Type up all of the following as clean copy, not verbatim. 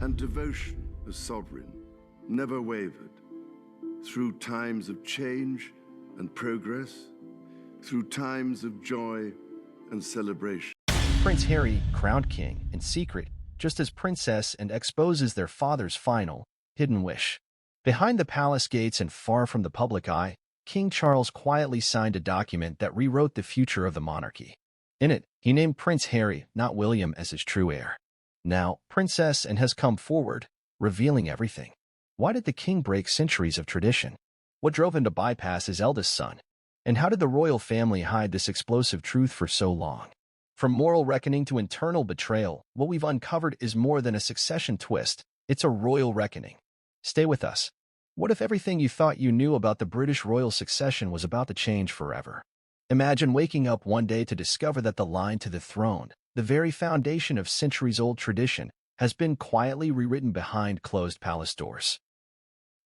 and devotion as sovereign never wavered. Through times of change and progress, through times of joy and celebration. Prince Harry, crowned king, in secret, just as princess, and exposes their father's final, hidden wish. Behind the palace gates and far from the public eye, King Charles quietly signed a document that rewrote the future of the monarchy. In it, he named Prince Harry, not William, as his true heir. Now, Princess Anne has come forward, revealing everything. Why did the king break centuries of tradition? What drove him to bypass his eldest son? And how did the royal family hide this explosive truth for so long? From moral reckoning to internal betrayal, what we've uncovered is more than a succession twist. It's a royal reckoning. Stay with us. What if everything you thought you knew about the British royal succession was about to change forever? Imagine waking up one day to discover that the line to the throne, the very foundation of centuries-old tradition, has been quietly rewritten behind closed palace doors.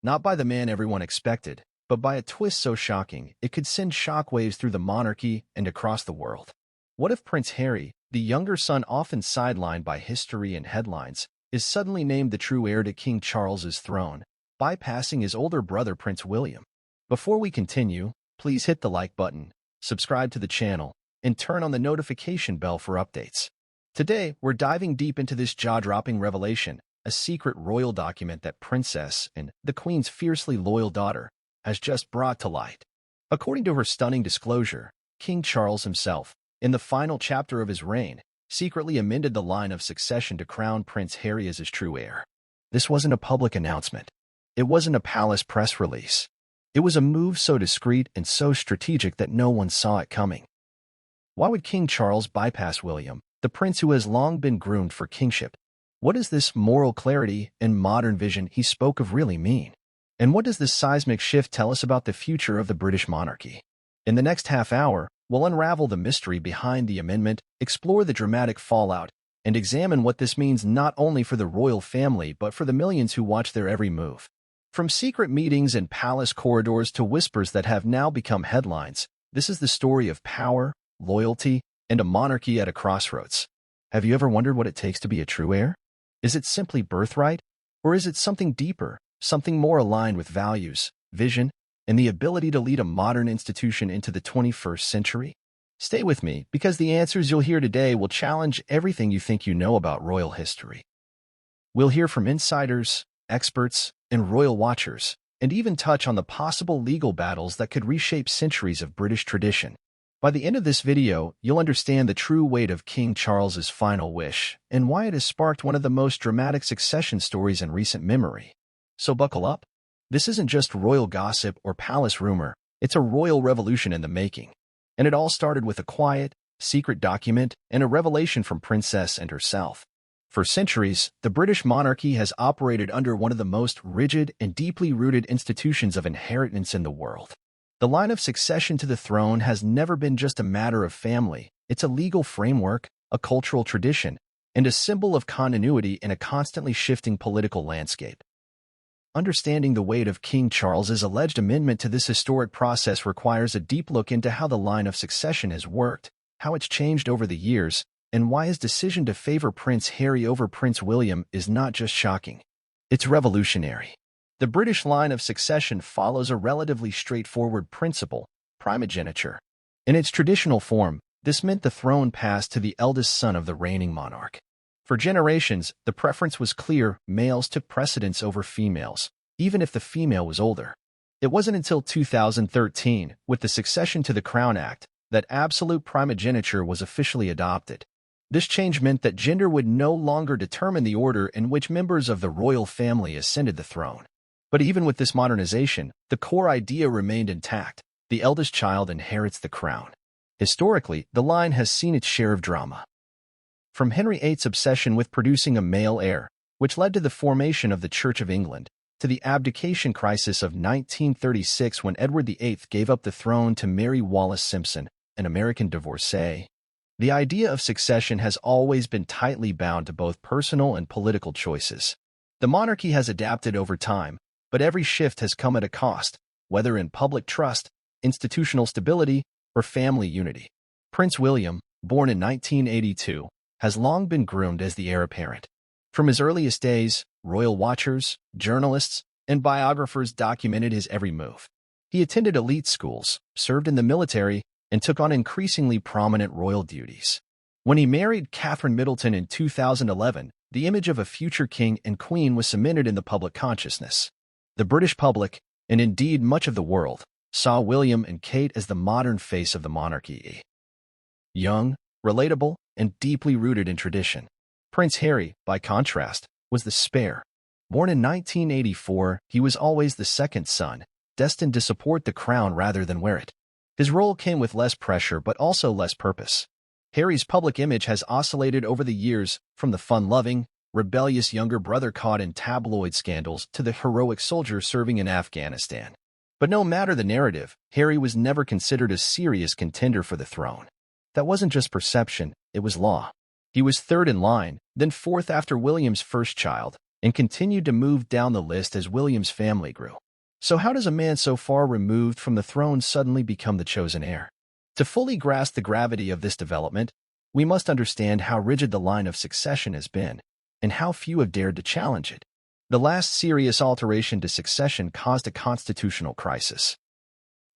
Not by the man everyone expected, but by a twist so shocking it could send shockwaves through the monarchy and across the world. What if Prince Harry, the younger son often sidelined by history and headlines, is suddenly named the true heir to King Charles's throne, bypassing his older brother Prince William? Before we continue, please hit the like button, subscribe to the channel, and turn on the notification bell for updates. Today, we're diving deep into this jaw-dropping revelation, a secret royal document that Princess Anne, the Queen's fiercely loyal daughter, has just brought to light. According to her stunning disclosure, King Charles himself, in the final chapter of his reign, secretly amended the line of succession to crown Prince Harry as his true heir. This wasn't a public announcement. It wasn't a palace press release. It was a move so discreet and so strategic that no one saw it coming. Why would King Charles bypass William, the prince who has long been groomed for kingship? What does this moral clarity and modern vision he spoke of really mean? And what does this seismic shift tell us about the future of the British monarchy? In the next half hour, we'll unravel the mystery behind the amendment, explore the dramatic fallout, and examine what this means not only for the royal family but for the millions who watch their every move. From secret meetings in palace corridors to whispers that have now become headlines, this is the story of power, loyalty, and a monarchy at a crossroads. Have you ever wondered what it takes to be a true heir? Is it simply birthright? Or is it something deeper, something more aligned with values, vision, and the ability to lead a modern institution into the 21st century? Stay with me, because the answers you'll hear today will challenge everything you think you know about royal history. We'll hear from insiders, experts, and royal watchers, and even touch on the possible legal battles that could reshape centuries of British tradition. By the end of this video, you'll understand the true weight of King Charles's final wish and why it has sparked one of the most dramatic succession stories in recent memory. So buckle up. This isn't just royal gossip or palace rumor, it's a royal revolution in the making. And it all started with a quiet, secret document and a revelation from Princess Anne herself. For centuries, the British monarchy has operated under one of the most rigid and deeply rooted institutions of inheritance in the world. The line of succession to the throne has never been just a matter of family. It's a legal framework, a cultural tradition, and a symbol of continuity in a constantly shifting political landscape. Understanding the weight of King Charles's alleged amendment to this historic process requires a deep look into how the line of succession has worked, how it's changed over the years, and why his decision to favor Prince Harry over Prince William is not just shocking. It's revolutionary. The British line of succession follows a relatively straightforward principle, primogeniture. In its traditional form, this meant the throne passed to the eldest son of the reigning monarch. For generations, the preference was clear: males took precedence over females, even if the female was older. It wasn't until 2013, with the Succession to the Crown Act, that absolute primogeniture was officially adopted. This change meant that gender would no longer determine the order in which members of the royal family ascended the throne. But even with this modernization, the core idea remained intact: the eldest child inherits the crown. Historically, the line has seen its share of drama. From Henry VIII's obsession with producing a male heir, which led to the formation of the Church of England, to the abdication crisis of 1936 when Edward VIII gave up the throne to Mary Wallis Simpson, an American divorcee. The idea of succession has always been tightly bound to both personal and political choices. The monarchy has adapted over time, but every shift has come at a cost, whether in public trust, institutional stability, or family unity. Prince William, born in 1982, has long been groomed as the heir apparent. From his earliest days, royal watchers, journalists, and biographers documented his every move. He attended elite schools, served in the military, and took on increasingly prominent royal duties. When he married Catherine Middleton in 2011, the image of a future king and queen was cemented in the public consciousness. The British public, and indeed much of the world, saw William and Kate as the modern face of the monarchy. Young, relatable, and deeply rooted in tradition. Prince Harry, by contrast, was the spare. Born in 1984, he was always the second son, destined to support the crown rather than wear it. His role came with less pressure but also less purpose. Harry's public image has oscillated over the years, from the fun-loving, rebellious younger brother caught in tabloid scandals to the heroic soldier serving in Afghanistan. But no matter the narrative, Harry was never considered a serious contender for the throne. That wasn't just perception, it was law. He was third in line, then fourth after William's first child, and continued to move down the list as William's family grew. So how does a man so far removed from the throne suddenly become the chosen heir? To fully grasp the gravity of this development, we must understand how rigid the line of succession has been, and how few have dared to challenge it. The last serious alteration to succession caused a constitutional crisis.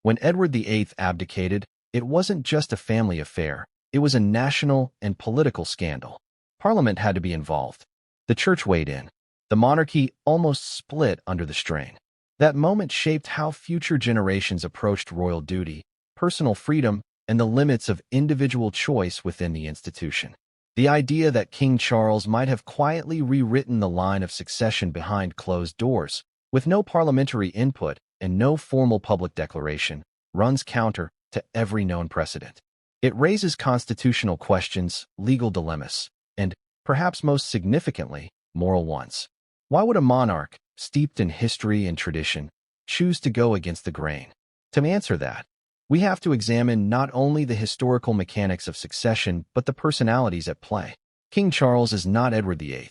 When Edward VIII abdicated, it wasn't just a family affair, it was a national and political scandal. Parliament had to be involved. The church weighed in. The monarchy almost split under the strain. That moment shaped how future generations approached royal duty, personal freedom, and the limits of individual choice within the institution. The idea that King Charles might have quietly rewritten the line of succession behind closed doors, with no parliamentary input and no formal public declaration, runs counter to every known precedent. It raises constitutional questions, legal dilemmas, and, perhaps most significantly, moral ones. Why would a monarch, steeped in history and tradition, choose to go against the grain? To answer that, we have to examine not only the historical mechanics of succession but the personalities at play. King Charles is not Edward VIII.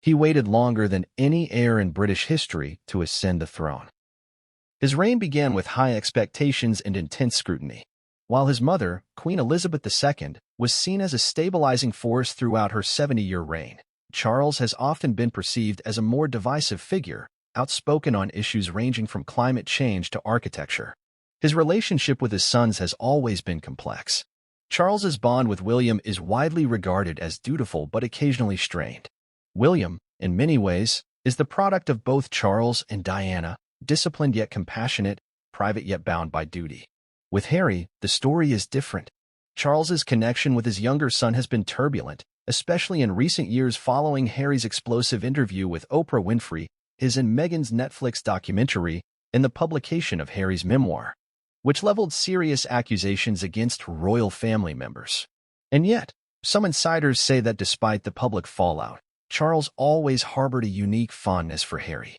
He waited longer than any heir in British history to ascend the throne. His reign began with high expectations and intense scrutiny. While his mother, Queen Elizabeth II, was seen as a stabilizing force throughout her 70-year reign, Charles has often been perceived as a more divisive figure, outspoken on issues ranging from climate change to architecture. His relationship with his sons has always been complex. Charles's bond with William is widely regarded as dutiful but occasionally strained. William, in many ways, is the product of both Charles and Diana, disciplined yet compassionate, private yet bound by duty. With Harry, the story is different. Charles's connection with his younger son has been turbulent, especially in recent years following Harry's explosive interview with Oprah Winfrey, his and Meghan's Netflix documentary, and the publication of Harry's memoir, which leveled serious accusations against royal family members. And yet, some insiders say that despite the public fallout, Charles always harbored a unique fondness for Harry.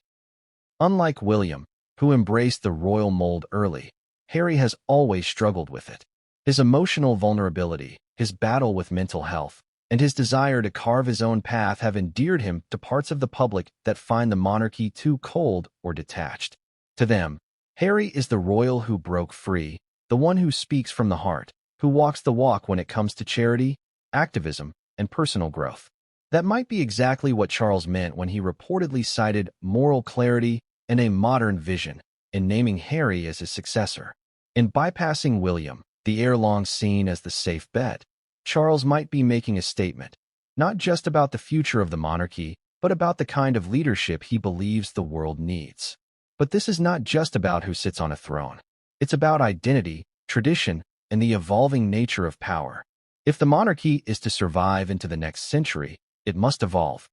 Unlike William, who embraced the royal mold early, Harry has always struggled with it. His emotional vulnerability, his battle with mental health, and his desire to carve his own path have endeared him to parts of the public that find the monarchy too cold or detached. To them, Harry is the royal who broke free, the one who speaks from the heart, who walks the walk when it comes to charity, activism, and personal growth. That might be exactly what Charles meant when he reportedly cited moral clarity and a modern vision in naming Harry as his successor. In bypassing William, the heir long seen as the safe bet, Charles might be making a statement, not just about the future of the monarchy, but about the kind of leadership he believes the world needs. But this is not just about who sits on a throne. It's about identity, tradition, and the evolving nature of power. If the monarchy is to survive into the next century, it must evolve.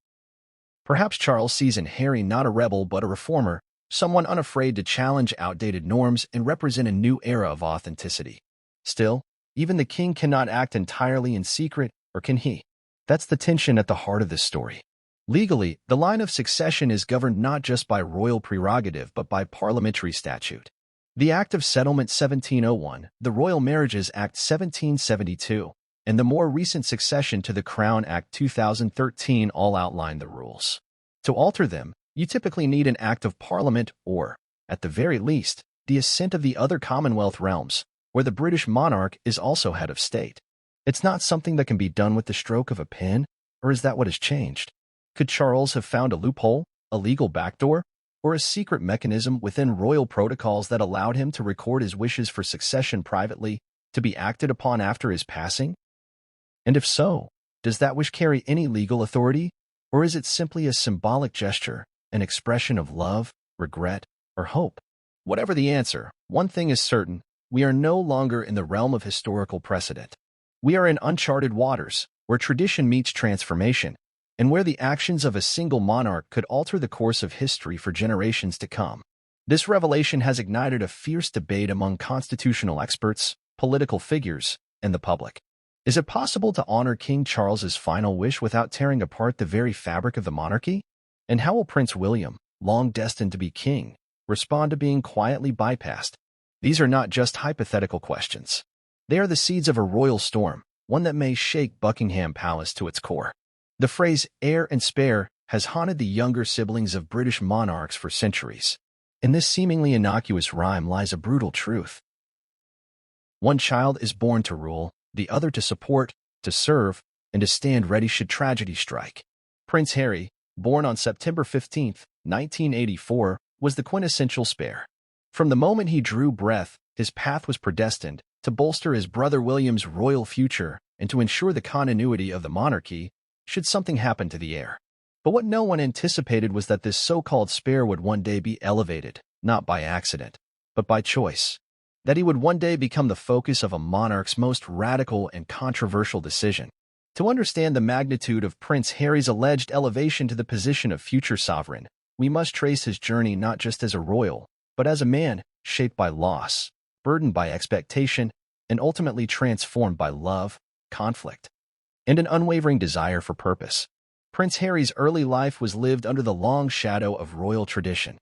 Perhaps Charles sees in Harry not a rebel but a reformer, someone unafraid to challenge outdated norms and represent a new era of authenticity. Still, even the king cannot act entirely in secret, or can he? That's the tension at the heart of this story. Legally, the line of succession is governed not just by royal prerogative but by parliamentary statute. The Act of Settlement 1701, the Royal Marriages Act 1772, and the more recent Succession to the Crown Act 2013 all outline the rules. To alter them, you typically need an Act of Parliament or, at the very least, the assent of the other Commonwealth realms, where the British monarch is also head of state. It's not something that can be done with the stroke of a pen, or is that what has changed? Could Charles have found a loophole, a legal backdoor, or a secret mechanism within royal protocols that allowed him to record his wishes for succession privately, to be acted upon after his passing? And if so, does that wish carry any legal authority, or is it simply a symbolic gesture, an expression of love, regret, or hope? Whatever the answer, one thing is certain: we are no longer in the realm of historical precedent. We are in uncharted waters, where tradition meets transformation, and where the actions of a single monarch could alter the course of history for generations to come. This revelation has ignited a fierce debate among constitutional experts, political figures, and the public. Is it possible to honor King Charles's final wish without tearing apart the very fabric of the monarchy? And how will Prince William, long destined to be king, respond to being quietly bypassed? These are not just hypothetical questions. They are the seeds of a royal storm, one that may shake Buckingham Palace to its core. The phrase heir and spare has haunted the younger siblings of British monarchs for centuries. In this seemingly innocuous rhyme lies a brutal truth. One child is born to rule, the other to support, to serve, and to stand ready should tragedy strike. Prince Harry, born on September 15, 1984, was the quintessential spare. From the moment he drew breath, his path was predestined to bolster his brother William's royal future and to ensure the continuity of the monarchy should something happen to the heir. But what no one anticipated was that this so-called spare would one day be elevated, not by accident, but by choice. That he would one day become the focus of a monarch's most radical and controversial decision. To understand the magnitude of Prince Harry's alleged elevation to the position of future sovereign, we must trace his journey not just as a royal, but as a man shaped by loss, burdened by expectation, and ultimately transformed by love, conflict, and an unwavering desire for purpose. Prince Harry's early life was lived under the long shadow of royal tradition.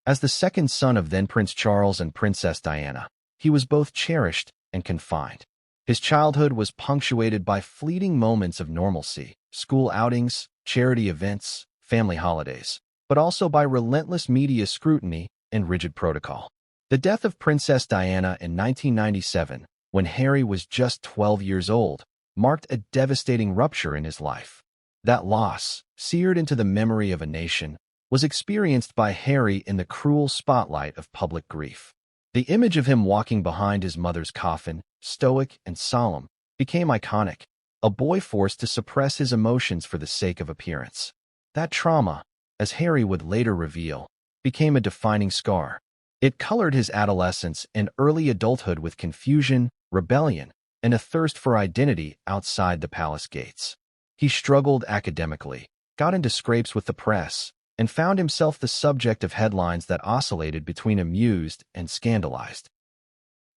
As the second son of then Prince Charles and Princess Diana, he was both cherished and confined. His childhood was punctuated by fleeting moments of normalcy, school outings, charity events, family holidays, but also by relentless media scrutiny and rigid protocol. The death of Princess Diana in 1997, when Harry was just 12 years old, marked a devastating rupture in his life. That loss, seared into the memory of a nation, was experienced by Harry in the cruel spotlight of public grief. The image of him walking behind his mother's coffin, stoic and solemn, became iconic, a boy forced to suppress his emotions for the sake of appearance. That trauma, as Harry would later reveal, became a defining scar. It colored his adolescence and early adulthood with confusion, rebellion, and a thirst for identity outside the palace gates. He struggled academically, got into scrapes with the press, and found himself the subject of headlines that oscillated between amused and scandalized.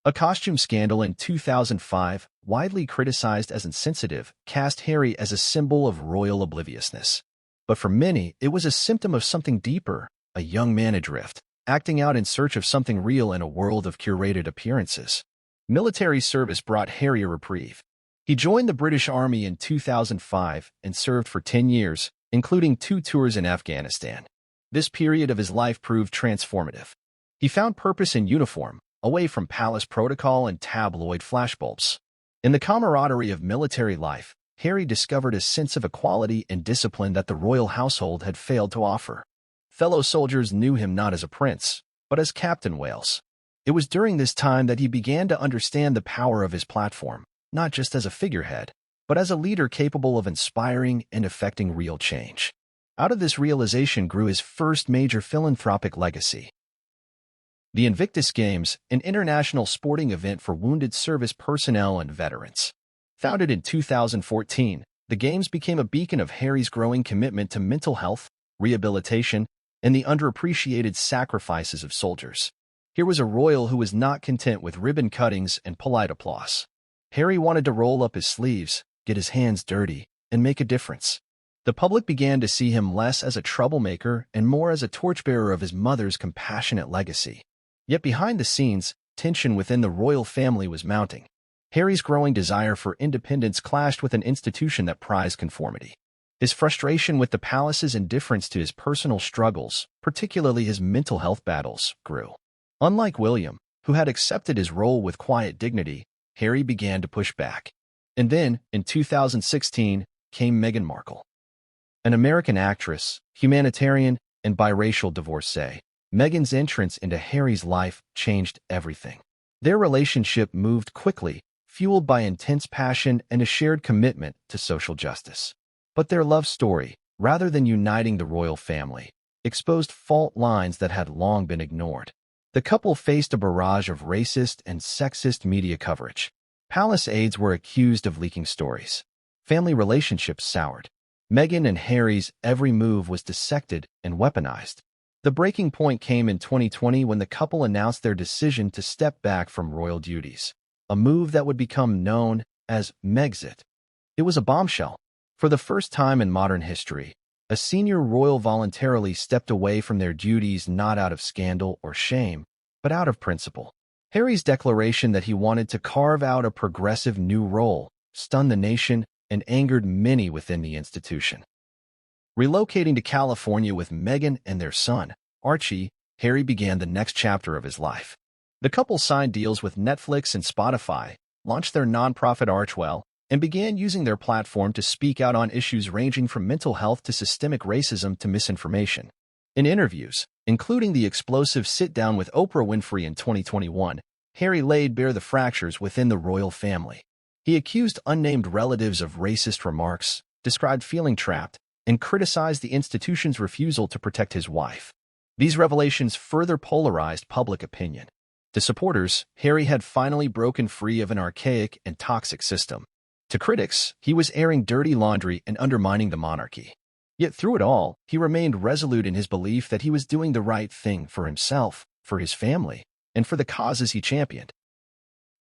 A costume scandal in 2005, widely criticized as insensitive, cast Harry as a symbol of royal obliviousness. But for many, it was a symptom of something deeper, a young man adrift, acting out in search of something real in a world of curated appearances. Military service brought Harry a reprieve. He joined the British Army in 2005 and served for 10 years, including 2 tours in Afghanistan. This period of his life proved transformative. He found purpose in uniform, away from palace protocol and tabloid flashbulbs. In the camaraderie of military life, Harry discovered a sense of equality and discipline that the royal household had failed to offer. Fellow soldiers knew him not as a prince, but as Captain Wales. It was during this time that he began to understand the power of his platform, not just as a figurehead, but as a leader capable of inspiring and effecting real change. Out of this realization grew his first major philanthropic legacy. The Invictus Games, an international sporting event for wounded service personnel and veterans. Founded in 2014, the Games became a beacon of Harry's growing commitment to mental health, rehabilitation, and the underappreciated sacrifices of soldiers. Here was a royal who was not content with ribbon cuttings and polite applause. Harry wanted to roll up his sleeves, get his hands dirty, and make a difference. The public began to see him less as a troublemaker and more as a torchbearer of his mother's compassionate legacy. Yet behind the scenes, tension within the royal family was mounting. Harry's growing desire for independence clashed with an institution that prized conformity. His frustration with the palace's indifference to his personal struggles, particularly his mental health battles, grew. Unlike William, who had accepted his role with quiet dignity, Harry began to push back. And then, in 2016, came Meghan Markle. An American actress, humanitarian, and biracial divorcee, Meghan's entrance into Harry's life changed everything. Their relationship moved quickly, fueled by intense passion and a shared commitment to social justice. But their love story, rather than uniting the royal family, exposed fault lines that had long been ignored. The couple faced a barrage of racist and sexist media coverage. Palace aides were accused of leaking stories. Family relationships soured. Meghan and Harry's every move was dissected and weaponized. The breaking point came in 2020 when the couple announced their decision to step back from royal duties, a move that would become known as Megxit. It was a bombshell. For the first time in modern history, a senior royal voluntarily stepped away from their duties not out of scandal or shame, but out of principle. Harry's declaration that he wanted to carve out a progressive new role stunned the nation and angered many within the institution. Relocating to California with Meghan and their son, Archie, Harry began the next chapter of his life. The couple signed deals with Netflix and Spotify, launched their nonprofit Archwell, and began using their platform to speak out on issues ranging from mental health to systemic racism to misinformation. In interviews, including the explosive sit-down with Oprah Winfrey in 2021, Harry laid bare the fractures within the royal family. He accused unnamed relatives of racist remarks, described feeling trapped, and criticized the institution's refusal to protect his wife. These revelations further polarized public opinion. To supporters, Harry had finally broken free of an archaic and toxic system. To critics, he was airing dirty laundry and undermining the monarchy. Yet through it all, he remained resolute in his belief that he was doing the right thing for himself, for his family, and for the causes he championed.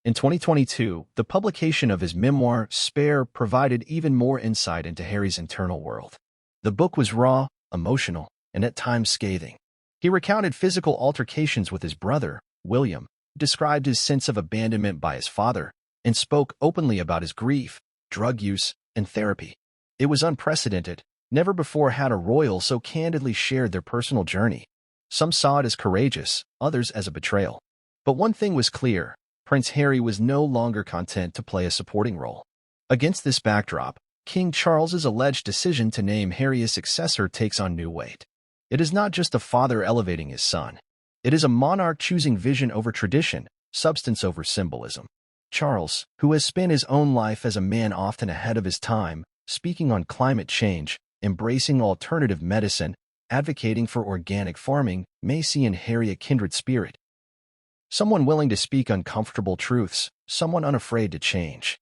In 2022, the publication of his memoir, Spare, provided even more insight into Harry's internal world. The book was raw, emotional, and at times scathing. He recounted physical altercations with his brother, William, described his sense of abandonment by his father, and spoke openly about his grief, drug use, and therapy. It was unprecedented. Never before had a royal so candidly shared their personal journey. Some saw it as courageous, others as a betrayal. But one thing was clear: Prince Harry was no longer content to play a supporting role. Against this backdrop, King Charles's alleged decision to name Harry his successor takes on new weight. It is not just a father elevating his son. It is a monarch choosing vision over tradition, substance over symbolism. Charles, who has spent his own life as a man often ahead of his time, speaking on climate change, embracing alternative medicine, advocating for organic farming, may see in Harry a kindred spirit. Someone willing to speak uncomfortable truths, someone unafraid to change.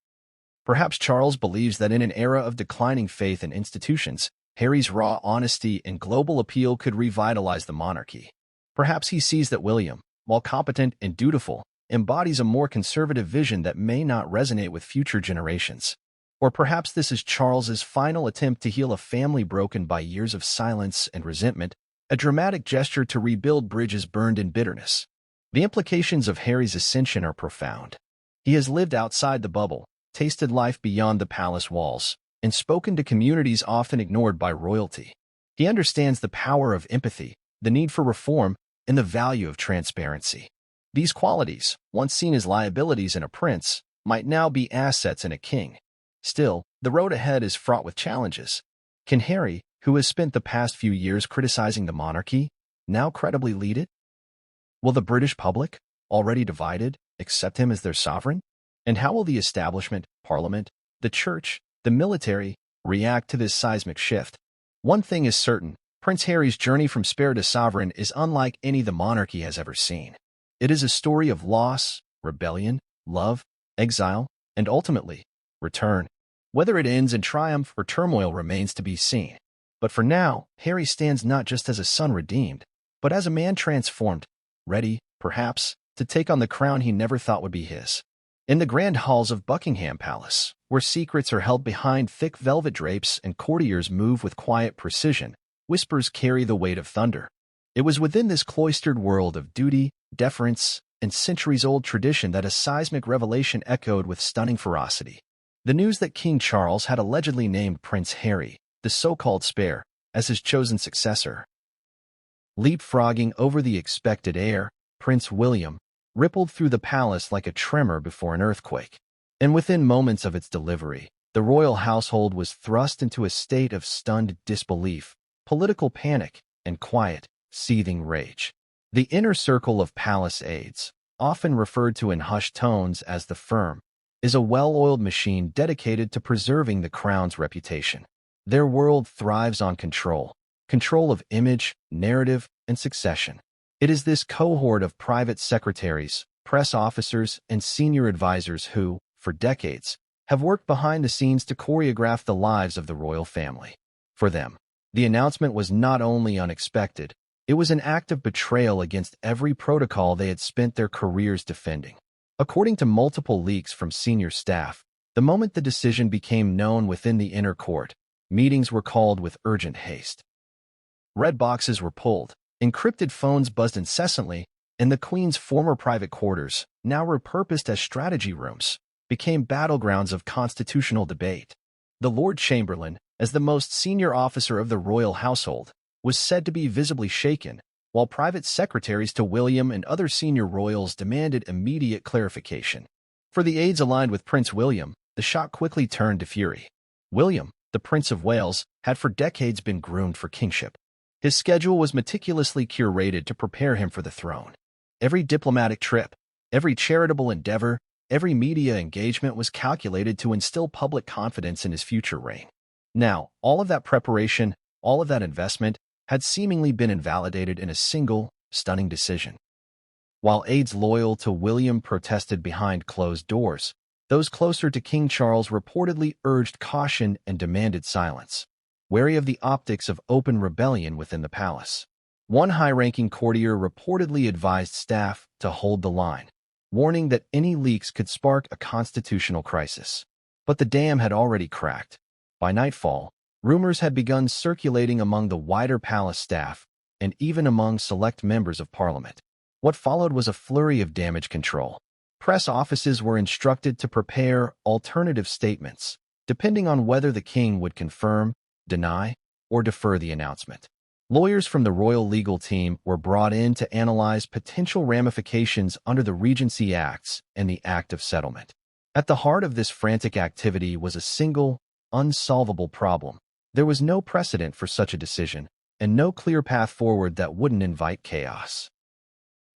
Perhaps Charles believes that in an era of declining faith in institutions, Harry's raw honesty and global appeal could revitalize the monarchy. Perhaps he sees that William, while competent and dutiful, embodies a more conservative vision that may not resonate with future generations. Or perhaps this is Charles's final attempt to heal a family broken by years of silence and resentment, a dramatic gesture to rebuild bridges burned in bitterness. The implications of Harry's ascension are profound. He has lived outside the bubble, tasted life beyond the palace walls, and spoken to communities often ignored by royalty. He understands the power of empathy, the need for reform, and the value of transparency. These qualities, once seen as liabilities in a prince, might now be assets in a king. Still, the road ahead is fraught with challenges. Can Harry, who has spent the past few years criticizing the monarchy, now credibly lead it? Will the British public, already divided, accept him as their sovereign? And how will the establishment, parliament, the church, the military, react to this seismic shift? One thing is certain: Prince Harry's journey from spare to sovereign is unlike any the monarchy has ever seen. It is a story of loss, rebellion, love, exile, and ultimately, return. Whether it ends in triumph or turmoil remains to be seen. But for now, Harry stands not just as a son redeemed, but as a man transformed, ready, perhaps, to take on the crown he never thought would be his. In the grand halls of Buckingham Palace, where secrets are held behind thick velvet drapes and courtiers move with quiet precision, whispers carry the weight of thunder. It was within this cloistered world of duty, deference, and centuries-old tradition that a seismic revelation echoed with stunning ferocity. The news that King Charles had allegedly named Prince Harry, the so-called spare, as his chosen successor. Leapfrogging over the expected heir, Prince William, rippled through the palace like a tremor before an earthquake. And within moments of its delivery, the royal household was thrust into a state of stunned disbelief, political panic, and quiet, seething rage. The inner circle of palace aides, often referred to in hushed tones as the firm, is a well-oiled machine dedicated to preserving the crown's reputation. Their world thrives on control of image, narrative, and succession. It is this cohort of private secretaries, press officers, and senior advisors who, for decades, have worked behind the scenes to choreograph the lives of the royal family. For them, the announcement was not only unexpected, it was an act of betrayal against every protocol they had spent their careers defending. According to multiple leaks from senior staff, the moment the decision became known within the inner court, meetings were called with urgent haste. Red boxes were pulled, encrypted phones buzzed incessantly, and the Queen's former private quarters, now repurposed as strategy rooms, became battlegrounds of constitutional debate. The Lord Chamberlain, as the most senior officer of the royal household, was said to be visibly shaken, while private secretaries to William and other senior royals demanded immediate clarification. For the aides aligned with Prince William, the shock quickly turned to fury. William, the Prince of Wales, had for decades been groomed for kingship. His schedule was meticulously curated to prepare him for the throne. Every diplomatic trip, every charitable endeavor, every media engagement was calculated to instill public confidence in his future reign. Now, all of that preparation, all of that investment, had seemingly been invalidated in a single, stunning decision. While aides loyal to William protested behind closed doors, those closer to King Charles reportedly urged caution and demanded silence, wary of the optics of open rebellion within the palace. One high-ranking courtier reportedly advised staff to hold the line, warning that any leaks could spark a constitutional crisis. But the dam had already cracked. By nightfall, rumors had begun circulating among the wider palace staff and even among select members of parliament. What followed was a flurry of damage control. Press offices were instructed to prepare alternative statements, depending on whether the king would confirm, deny, or defer the announcement. Lawyers from the royal legal team were brought in to analyze potential ramifications under the Regency Acts and the Act of Settlement. At the heart of this frantic activity was a single, unsolvable problem. There was no precedent for such a decision, and no clear path forward that wouldn't invite chaos.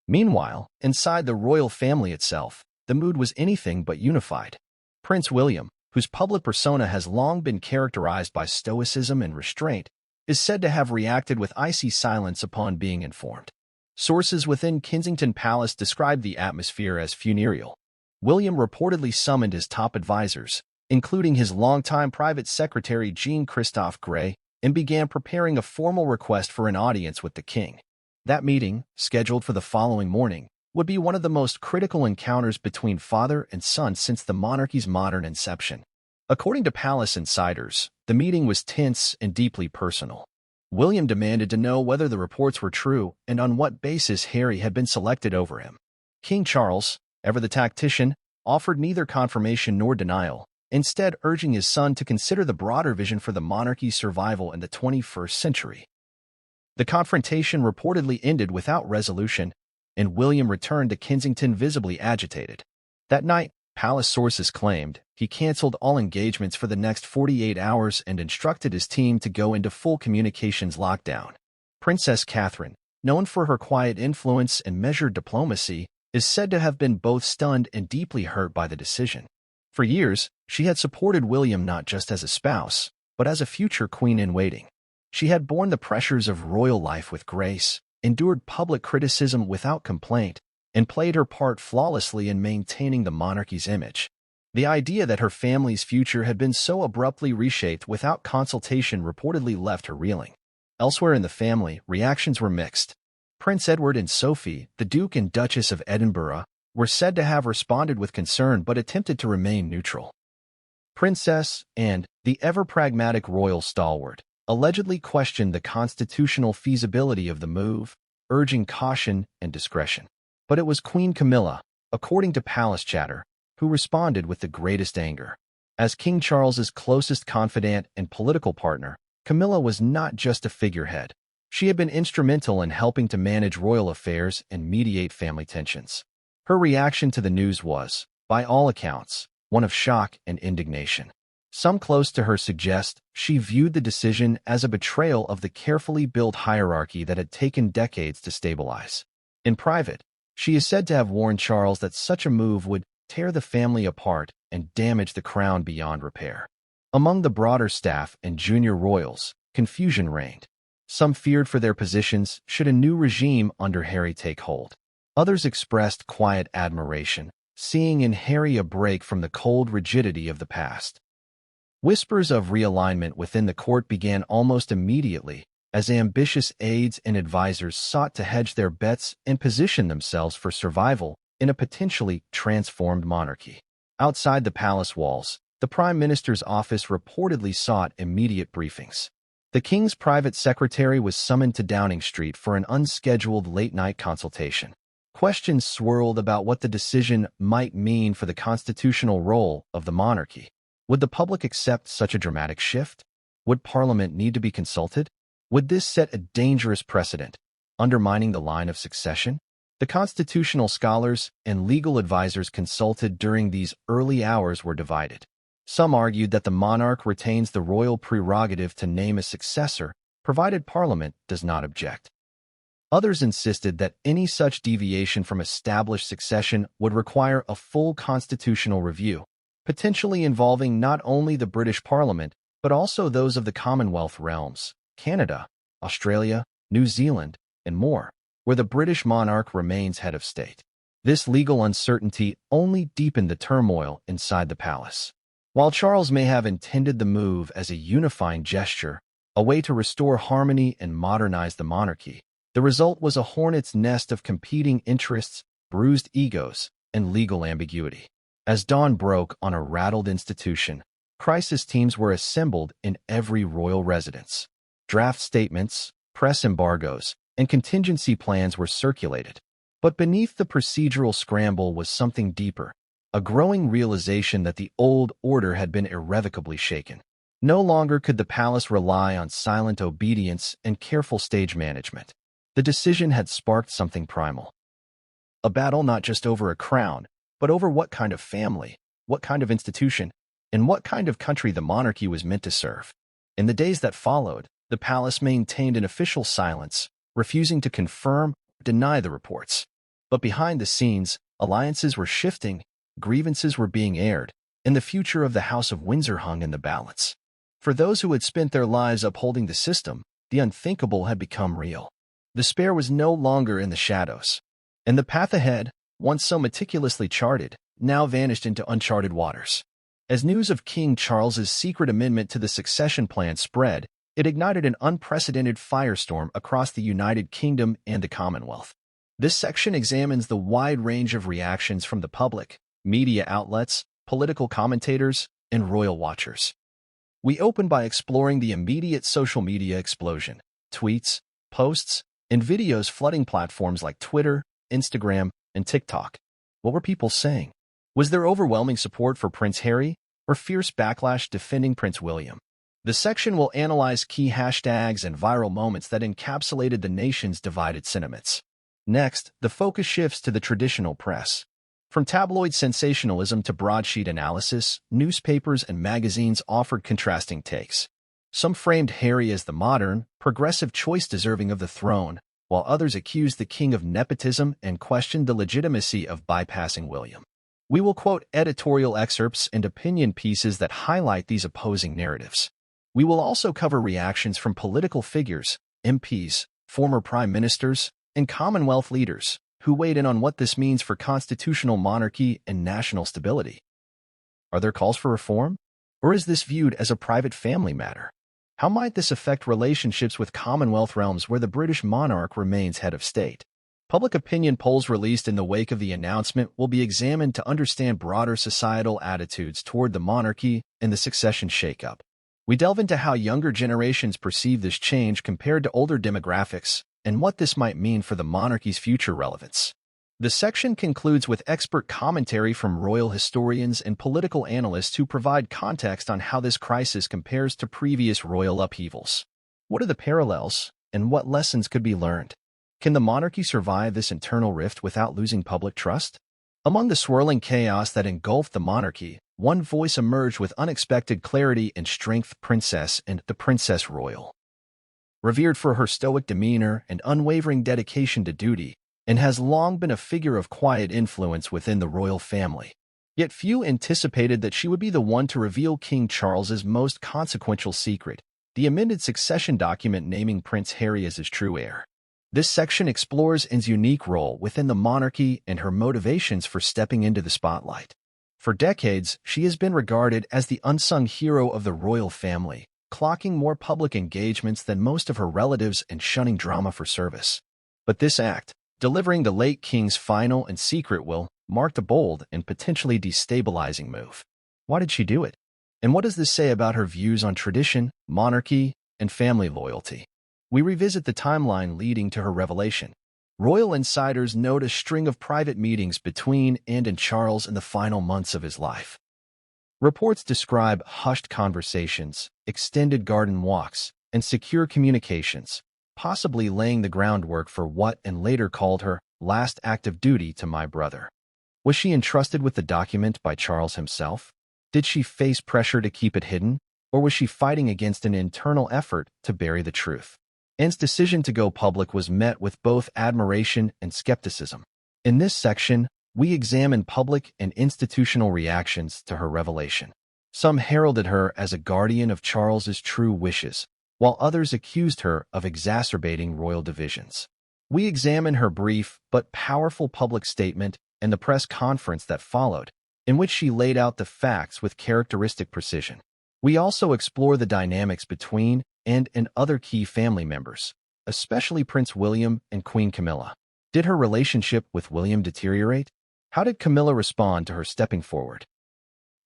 Meanwhile, inside the royal family itself, the mood was anything but unified. Prince William, whose public persona has long been characterized by stoicism and restraint, is said to have reacted with icy silence upon being informed. Sources within Kensington Palace described the atmosphere as funereal. William reportedly summoned his top advisors, including his longtime private secretary Jean-Christophe Gray, and began preparing a formal request for an audience with the king. That meeting, scheduled for the following morning, would be one of the most critical encounters between father and son since the monarchy's modern inception. According to palace insiders, the meeting was tense and deeply personal. William demanded to know whether the reports were true and on what basis Harry had been selected over him. King Charles, ever the tactician, offered neither confirmation nor denial, instead urging his son to consider the broader vision for the monarchy's survival in the 21st century. The confrontation reportedly ended without resolution, and William returned to Kensington visibly agitated. That night, palace sources claimed, he canceled all engagements for the next 48 hours and instructed his team to go into full communications lockdown. Princess Catherine, known for her quiet influence and measured diplomacy, is said to have been both stunned and deeply hurt by the decision. For years, she had supported William not just as a spouse, but as a future queen-in-waiting. She had borne the pressures of royal life with grace, endured public criticism without complaint, and played her part flawlessly in maintaining the monarchy's image. The idea that her family's future had been so abruptly reshaped without consultation reportedly left her reeling. Elsewhere in the family, reactions were mixed. Prince Edward and Sophie, the Duke and Duchess of Edinburgh, were said to have responded with concern but attempted to remain neutral. Princess Anne, the ever-pragmatic royal stalwart, allegedly questioned the constitutional feasibility of the move, urging caution and discretion. But it was Queen Camilla, according to palace chatter, who responded with the greatest anger. As King Charles's closest confidant and political partner, Camilla was not just a figurehead. She had been instrumental in helping to manage royal affairs and mediate family tensions. Her reaction to the news was, by all accounts, one of shock and indignation. Some close to her suggest she viewed the decision as a betrayal of the carefully built hierarchy that had taken decades to stabilize. In private, she is said to have warned Charles that such a move would tear the family apart and damage the crown beyond repair. Among the broader staff and junior royals, confusion reigned. Some feared for their positions should a new regime under Harry take hold. Others expressed quiet admiration, seeing in Harry a break from the cold rigidity of the past. Whispers of realignment within the court began almost immediately, as ambitious aides and advisors sought to hedge their bets and position themselves for survival in a potentially transformed monarchy. Outside the palace walls, the Prime Minister's office reportedly sought immediate briefings. The King's private secretary was summoned to Downing Street for an unscheduled late-night consultation. Questions swirled about what the decision might mean for the constitutional role of the monarchy. Would the public accept such a dramatic shift? Would Parliament need to be consulted? Would this set a dangerous precedent, undermining the line of succession? The constitutional scholars and legal advisors consulted during these early hours were divided. Some argued that the monarch retains the royal prerogative to name a successor, provided Parliament does not object. Others insisted that any such deviation from established succession would require a full constitutional review, potentially involving not only the British Parliament, but also those of the Commonwealth realms, Canada, Australia, New Zealand, and more, where the British monarch remains head of state. This legal uncertainty only deepened the turmoil inside the palace. While Charles may have intended the move as a unifying gesture, a way to restore harmony and modernize the monarchy, the result was a hornet's nest of competing interests, bruised egos, and legal ambiguity. As dawn broke on a rattled institution, crisis teams were assembled in every royal residence. Draft statements, press embargoes, and contingency plans were circulated. But beneath the procedural scramble was something deeper, a growing realization that the old order had been irrevocably shaken. No longer could the palace rely on silent obedience and careful stage management. The decision had sparked something primal. A battle not just over a crown, but over what kind of family, what kind of institution, and what kind of country the monarchy was meant to serve. In the days that followed, the palace maintained an official silence, refusing to confirm or deny the reports. But behind the scenes, alliances were shifting, grievances were being aired, and the future of the House of Windsor hung in the balance. For those who had spent their lives upholding the system, the unthinkable had become real. Despair was no longer in the shadows, and the path ahead, once so meticulously charted, now vanished into uncharted waters. As news of King Charles's secret amendment to the succession plan spread, it ignited an unprecedented firestorm across the United Kingdom and the Commonwealth. This section examines the wide range of reactions from the public, media outlets, political commentators, and royal watchers. We open by exploring the immediate social media explosion, tweets, posts, and videos flooding platforms like Twitter, Instagram, and TikTok. What were people saying? Was there overwhelming support for Prince Harry, or fierce backlash defending Prince William? The section will analyze key hashtags and viral moments that encapsulated the nation's divided sentiments. Next, the focus shifts to the traditional press. From tabloid sensationalism to broadsheet analysis, newspapers and magazines offered contrasting takes. Some framed Harry as the modern, progressive choice deserving of the throne, while others accused the king of nepotism and questioned the legitimacy of bypassing William. We will quote editorial excerpts and opinion pieces that highlight these opposing narratives. We will also cover reactions from political figures, MPs, former prime ministers, and Commonwealth leaders, who weighed in on what this means for constitutional monarchy and national stability. Are there calls for reform? Or is this viewed as a private family matter? How might this affect relationships with Commonwealth realms where the British monarch remains head of state? Public opinion polls released in the wake of the announcement will be examined to understand broader societal attitudes toward the monarchy and the succession shakeup. We delve into how younger generations perceive this change compared to older demographics and what this might mean for the monarchy's future relevance. The section concludes with expert commentary from royal historians and political analysts who provide context on how this crisis compares to previous royal upheavals. What are the parallels, and what lessons could be learned? Can the monarchy survive this internal rift without losing public trust? Among the swirling chaos that engulfed the monarchy, one voice emerged with unexpected clarity and strength: Princess and the Princess Royal. Revered for her stoic demeanor and unwavering dedication to duty, and has long been a figure of quiet influence within the royal family. Yet few anticipated that she would be the one to reveal King Charles's most consequential secret, the amended succession document naming Prince Harry as his true heir. This section explores Anne's unique role within the monarchy and her motivations for stepping into the spotlight. For decades, she has been regarded as the unsung hero of the royal family, clocking more public engagements than most of her relatives and shunning drama for service. But this act, delivering the late king's final and secret will, marked a bold and potentially destabilizing move. Why did she do it? And what does this say about her views on tradition, monarchy, and family loyalty? We revisit the timeline leading to her revelation. Royal insiders note a string of private meetings between Anne and Charles in the final months of his life. Reports describe hushed conversations, extended garden walks, and secure communications, possibly laying the groundwork for what Anne later called her last act of duty to my brother. Was she entrusted with the document by Charles himself? Did she face pressure to keep it hidden, or was she fighting against an internal effort to bury the truth? Anne's decision to go public was met with both admiration and skepticism. In this section, we examine public and institutional reactions to her revelation. Some heralded her as a guardian of Charles's true wishes, while others accused her of exacerbating royal divisions. We examine her brief but powerful public statement and the press conference that followed, in which she laid out the facts with characteristic precision. We also explore the dynamics between Anne and other key family members, especially Prince William and Queen Camilla. Did her relationship with William deteriorate? How did Camilla respond to her stepping forward?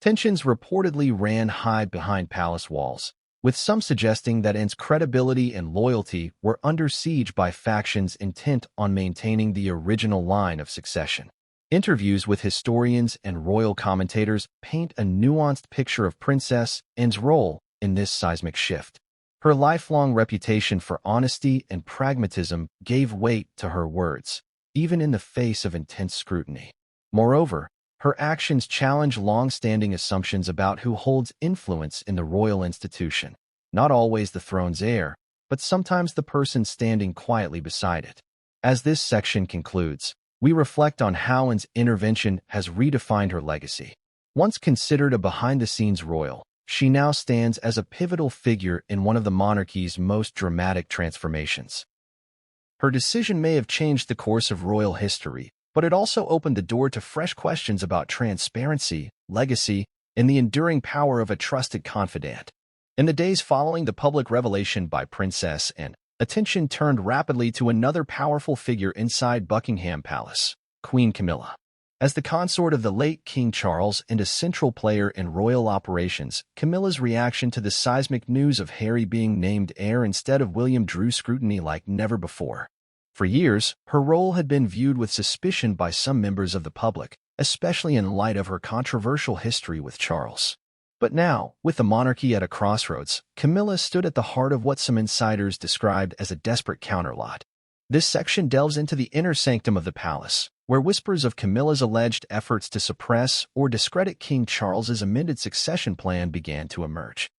Tensions reportedly ran high behind palace walls, with some suggesting that Anne's credibility and loyalty were under siege by factions intent on maintaining the original line of succession. Interviews with historians and royal commentators paint a nuanced picture of Princess Anne's role in this seismic shift. Her lifelong reputation for honesty and pragmatism gave weight to her words, even in the face of intense scrutiny. Moreover, her actions challenge long-standing assumptions about who holds influence in the royal institution. Not always the throne's heir, but sometimes the person standing quietly beside it. As this section concludes, we reflect on how Anne's intervention has redefined her legacy. Once considered a behind-the-scenes royal, she now stands as a pivotal figure in one of the monarchy's most dramatic transformations. Her decision may have changed the course of royal history, but it also opened the door to fresh questions about transparency, legacy, and the enduring power of a trusted confidant. In the days following the public revelation by Princess Anne, attention turned rapidly to another powerful figure inside Buckingham Palace, Queen Camilla. As the consort of the late King Charles and a central player in royal operations, Camilla's reaction to the seismic news of Harry being named heir instead of William drew scrutiny like never before. For years, her role had been viewed with suspicion by some members of the public, especially in light of her controversial history with Charles. But now, with the monarchy at a crossroads, Camilla stood at the heart of what some insiders described as a desperate counterlot. This section delves into the inner sanctum of the palace, where whispers of Camilla's alleged efforts to suppress or discredit King Charles's amended succession plan began to emerge.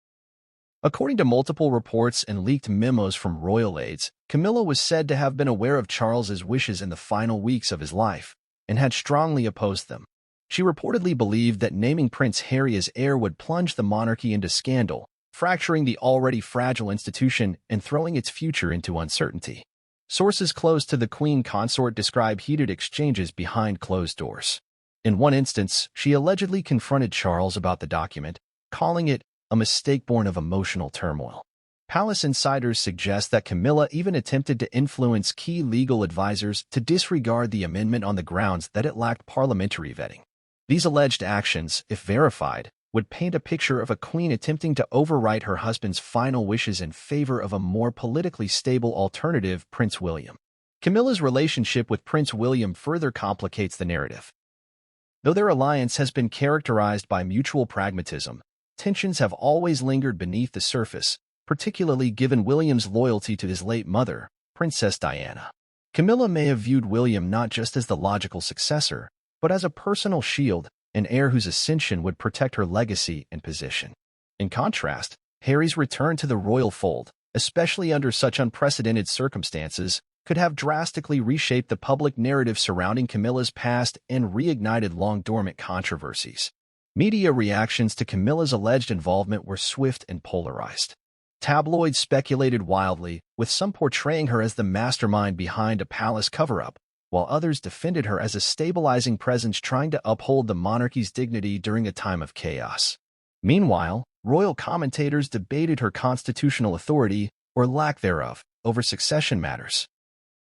According to multiple reports and leaked memos from royal aides, Camilla was said to have been aware of Charles's wishes in the final weeks of his life and had strongly opposed them. She reportedly believed that naming Prince Harry as heir would plunge the monarchy into scandal, fracturing the already fragile institution and throwing its future into uncertainty. Sources close to the Queen consort describe heated exchanges behind closed doors. In one instance, she allegedly confronted Charles about the document, calling it a mistake born of emotional turmoil. Palace insiders suggest that Camilla even attempted to influence key legal advisors to disregard the amendment on the grounds that it lacked parliamentary vetting. These alleged actions, if verified, would paint a picture of a queen attempting to overwrite her husband's final wishes in favor of a more politically stable alternative, Prince William. Camilla's relationship with Prince William further complicates the narrative. Though their alliance has been characterized by mutual pragmatism, tensions have always lingered beneath the surface, particularly given William's loyalty to his late mother, Princess Diana. Camilla may have viewed William not just as the logical successor, but as a personal shield, an heir whose ascension would protect her legacy and position. In contrast, Harry's return to the royal fold, especially under such unprecedented circumstances, could have drastically reshaped the public narrative surrounding Camilla's past and reignited long-dormant controversies. Media reactions to Camilla's alleged involvement were swift and polarized. Tabloids speculated wildly, with some portraying her as the mastermind behind a palace cover-up, while others defended her as a stabilizing presence trying to uphold the monarchy's dignity during a time of chaos. Meanwhile, royal commentators debated her constitutional authority, or lack thereof, over succession matters.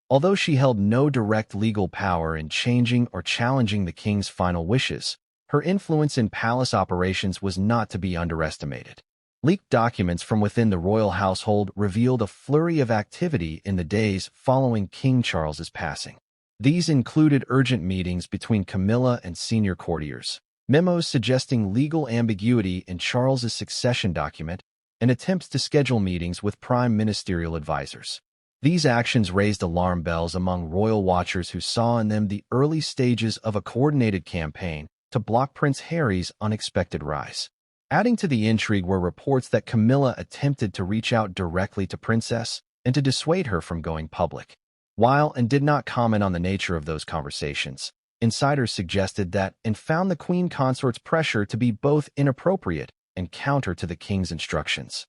Although she held no direct legal power in changing or challenging the king's final wishes, her influence in palace operations was not to be underestimated. Leaked documents from within the royal household revealed a flurry of activity in the days following King Charles's passing. These included urgent meetings between Camilla and senior courtiers, memos suggesting legal ambiguity in Charles's succession document, and attempts to schedule meetings with prime ministerial advisors. These actions raised alarm bells among royal watchers who saw in them the early stages of a coordinated campaign to block Prince Harry's unexpected rise. Adding to the intrigue were reports that Camilla attempted to reach out directly to Princess and to dissuade her from going public. While and did not comment on the nature of those conversations, insiders suggested that and found the Queen Consort's pressure to be both inappropriate and counter to the king's instructions.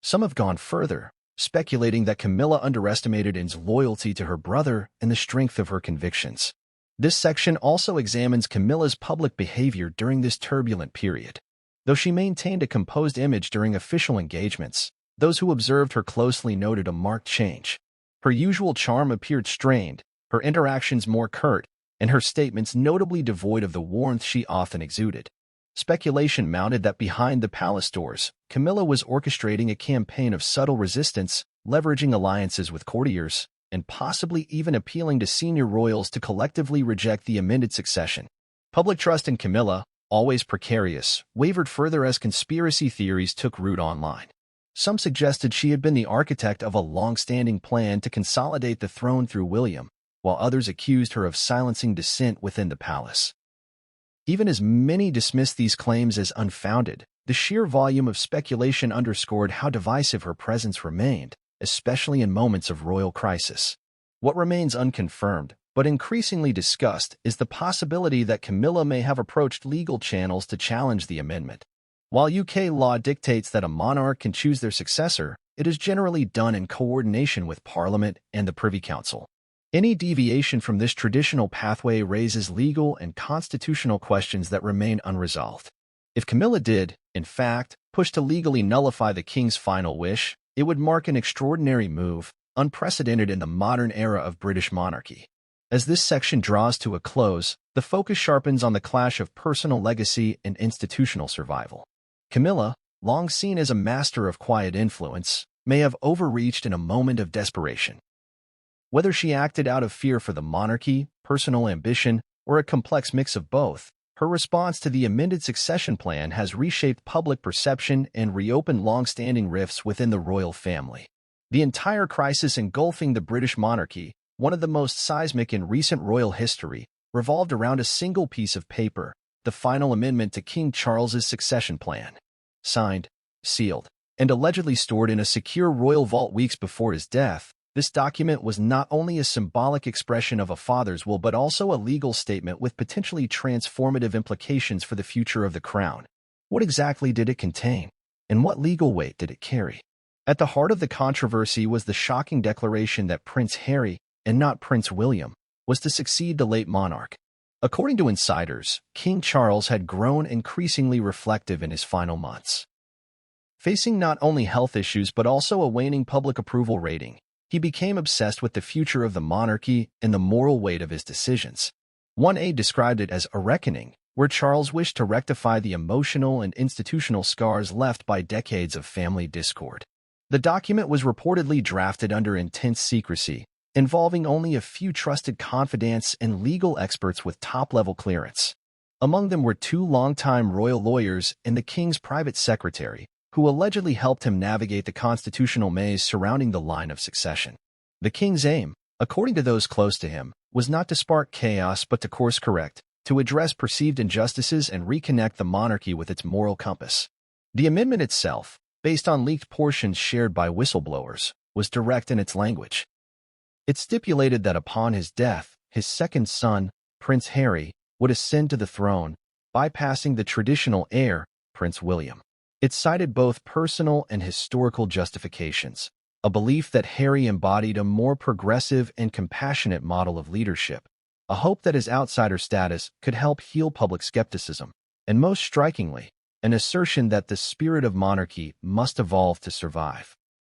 Some have gone further, speculating that Camilla underestimated Anne's loyalty to her brother and the strength of her convictions. This section also examines Camilla's public behavior during this turbulent period. Though she maintained a composed image during official engagements, those who observed her closely noted a marked change. Her usual charm appeared strained, her interactions more curt, and her statements notably devoid of the warmth she often exuded. Speculation mounted that behind the palace doors, Camilla was orchestrating a campaign of subtle resistance, leveraging alliances with courtiers, and possibly even appealing to senior royals to collectively reject the amended succession. Public trust in Camilla, always precarious, wavered further as conspiracy theories took root online. Some suggested she had been the architect of a long-standing plan to consolidate the throne through William, while others accused her of silencing dissent within the palace. Even as many dismissed these claims as unfounded, the sheer volume of speculation underscored how divisive her presence remained, especially in moments of royal crisis. What remains unconfirmed, but increasingly discussed, is the possibility that Camilla may have approached legal channels to challenge the amendment. While UK law dictates that a monarch can choose their successor, it is generally done in coordination with Parliament and the Privy Council. Any deviation from this traditional pathway raises legal and constitutional questions that remain unresolved. If Camilla did, in fact, push to legally nullify the king's final wish, it would mark an extraordinary move, unprecedented in the modern era of British monarchy. As this section draws to a close, the focus sharpens on the clash of personal legacy and institutional survival. Camilla, long seen as a master of quiet influence, may have overreached in a moment of desperation. Whether she acted out of fear for the monarchy, personal ambition, or a complex mix of both, her response to the amended succession plan has reshaped public perception and reopened long-standing rifts within the royal family. The entire crisis engulfing the British monarchy, one of the most seismic in recent royal history, revolved around a single piece of paper, the final amendment to King Charles's succession plan. Signed, sealed, and allegedly stored in a secure royal vault weeks before his death, this document was not only a symbolic expression of a father's will but also a legal statement with potentially transformative implications for the future of the crown. What exactly did it contain? And what legal weight did it carry? At the heart of the controversy was the shocking declaration that Prince Harry, and not Prince William, was to succeed the late monarch. According to insiders, King Charles had grown increasingly reflective in his final months. Facing not only health issues but also a waning public approval rating, he became obsessed with the future of the monarchy and the moral weight of his decisions. One aide described it as a reckoning, where Charles wished to rectify the emotional and institutional scars left by decades of family discord. The document was reportedly drafted under intense secrecy, involving only a few trusted confidants and legal experts with top-level clearance. Among them were two longtime royal lawyers and the king's private secretary, who allegedly helped him navigate the constitutional maze surrounding the line of succession. The king's aim, according to those close to him, was not to spark chaos but to course-correct, to address perceived injustices and reconnect the monarchy with its moral compass. The amendment itself, based on leaked portions shared by whistleblowers, was direct in its language. It stipulated that upon his death, his second son, Prince Harry, would ascend to the throne, bypassing the traditional heir, Prince William. It cited both personal and historical justifications, a belief that Harry embodied a more progressive and compassionate model of leadership, a hope that his outsider status could help heal public skepticism, and most strikingly, an assertion that the spirit of monarchy must evolve to survive.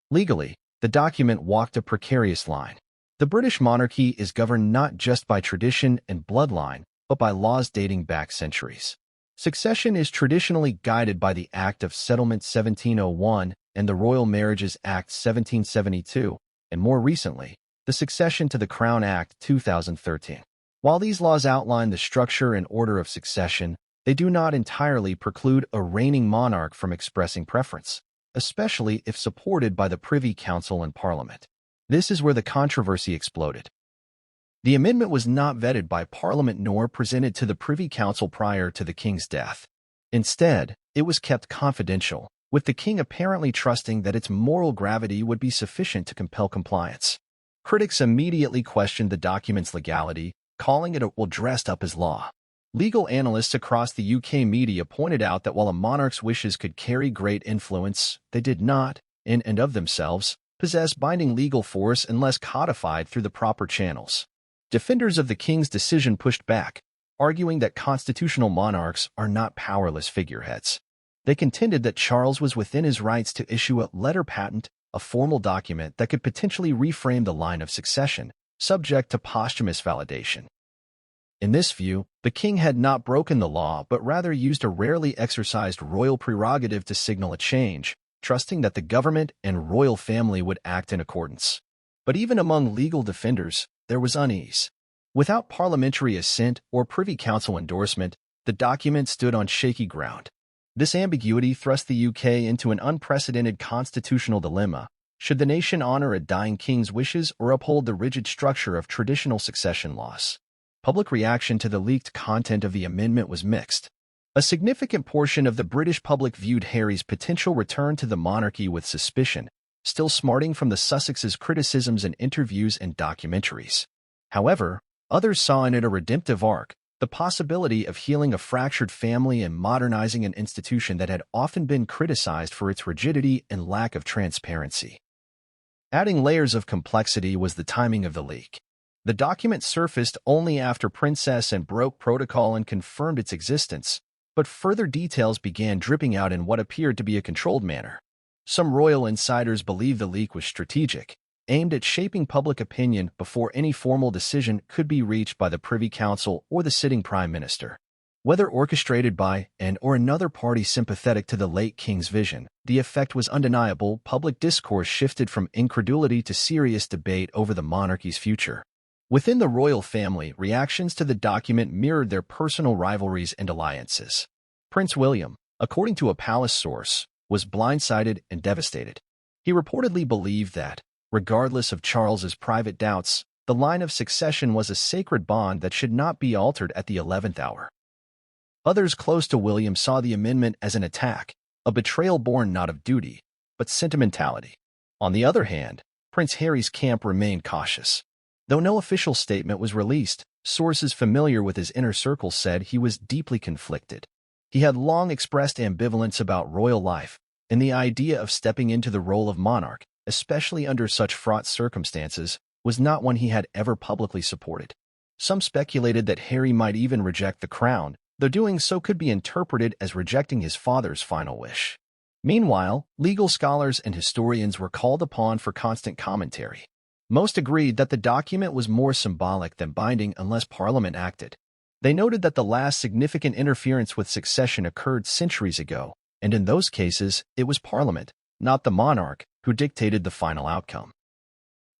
Legally, the document walked a precarious line. The British monarchy is governed not just by tradition and bloodline, but by laws dating back centuries. Succession is traditionally guided by the Act of Settlement 1701 and the Royal Marriages Act 1772, and more recently, the Succession to the Crown Act 2013. While these laws outline the structure and order of succession, they do not entirely preclude a reigning monarch from expressing preference, especially if supported by the Privy Council and Parliament. This is where the controversy exploded. The amendment was not vetted by Parliament nor presented to the Privy Council prior to the King's death. Instead, it was kept confidential, with the King apparently trusting that its moral gravity would be sufficient to compel compliance. Critics immediately questioned the document's legality, calling it a well dressed up as law. Legal analysts across the UK media pointed out that while a monarch's wishes could carry great influence, they did not, in and of themselves, possess binding legal force unless codified through the proper channels. Defenders of the King's decision pushed back, arguing that constitutional monarchs are not powerless figureheads. They contended that Charles was within his rights to issue a letter patent, a formal document that could potentially reframe the line of succession, subject to posthumous validation. In this view, the King had not broken the law but rather used a rarely exercised royal prerogative to signal a change, trusting that the government and royal family would act in accordance. But even among legal defenders, there was unease. Without parliamentary assent or Privy Council endorsement, the document stood on shaky ground. This ambiguity thrust the UK into an unprecedented constitutional dilemma. Should the nation honor a dying king's wishes or uphold the rigid structure of traditional succession laws? Public reaction to the leaked content of the amendment was mixed. A significant portion of the British public viewed Harry's potential return to the monarchy with suspicion, still smarting from the Sussexes' criticisms in interviews and documentaries. However, others saw in it a redemptive arc, the possibility of healing a fractured family and modernizing an institution that had often been criticized for its rigidity and lack of transparency. Adding layers of complexity was the timing of the leak. The document surfaced only after Princess Anne broke protocol and confirmed its existence, but further details began dripping out in what appeared to be a controlled manner. Some royal insiders believe the leak was strategic, aimed at shaping public opinion before any formal decision could be reached by the Privy Council or the sitting Prime Minister. Whether orchestrated by and or another party sympathetic to the late King's vision, the effect was undeniable. Public discourse shifted from incredulity to serious debate over the monarchy's future. Within the royal family, reactions to the document mirrored their personal rivalries and alliances. Prince William, according to a palace source, was blindsided and devastated. He reportedly believed that, regardless of Charles's private doubts, the line of succession was a sacred bond that should not be altered at the 11th hour. Others close to William saw the amendment as an attack, a betrayal born not of duty, but sentimentality. On the other hand, Prince Harry's camp remained cautious. Though no official statement was released, sources familiar with his inner circle said he was deeply conflicted. He had long expressed ambivalence about royal life, and the idea of stepping into the role of monarch, especially under such fraught circumstances, was not one he had ever publicly supported. Some speculated that Harry might even reject the crown, though doing so could be interpreted as rejecting his father's final wish. Meanwhile, legal scholars and historians were called upon for constant commentary. Most agreed that the document was more symbolic than binding unless Parliament acted. They noted that the last significant interference with succession occurred centuries ago, and in those cases, it was Parliament, not the monarch, who dictated the final outcome.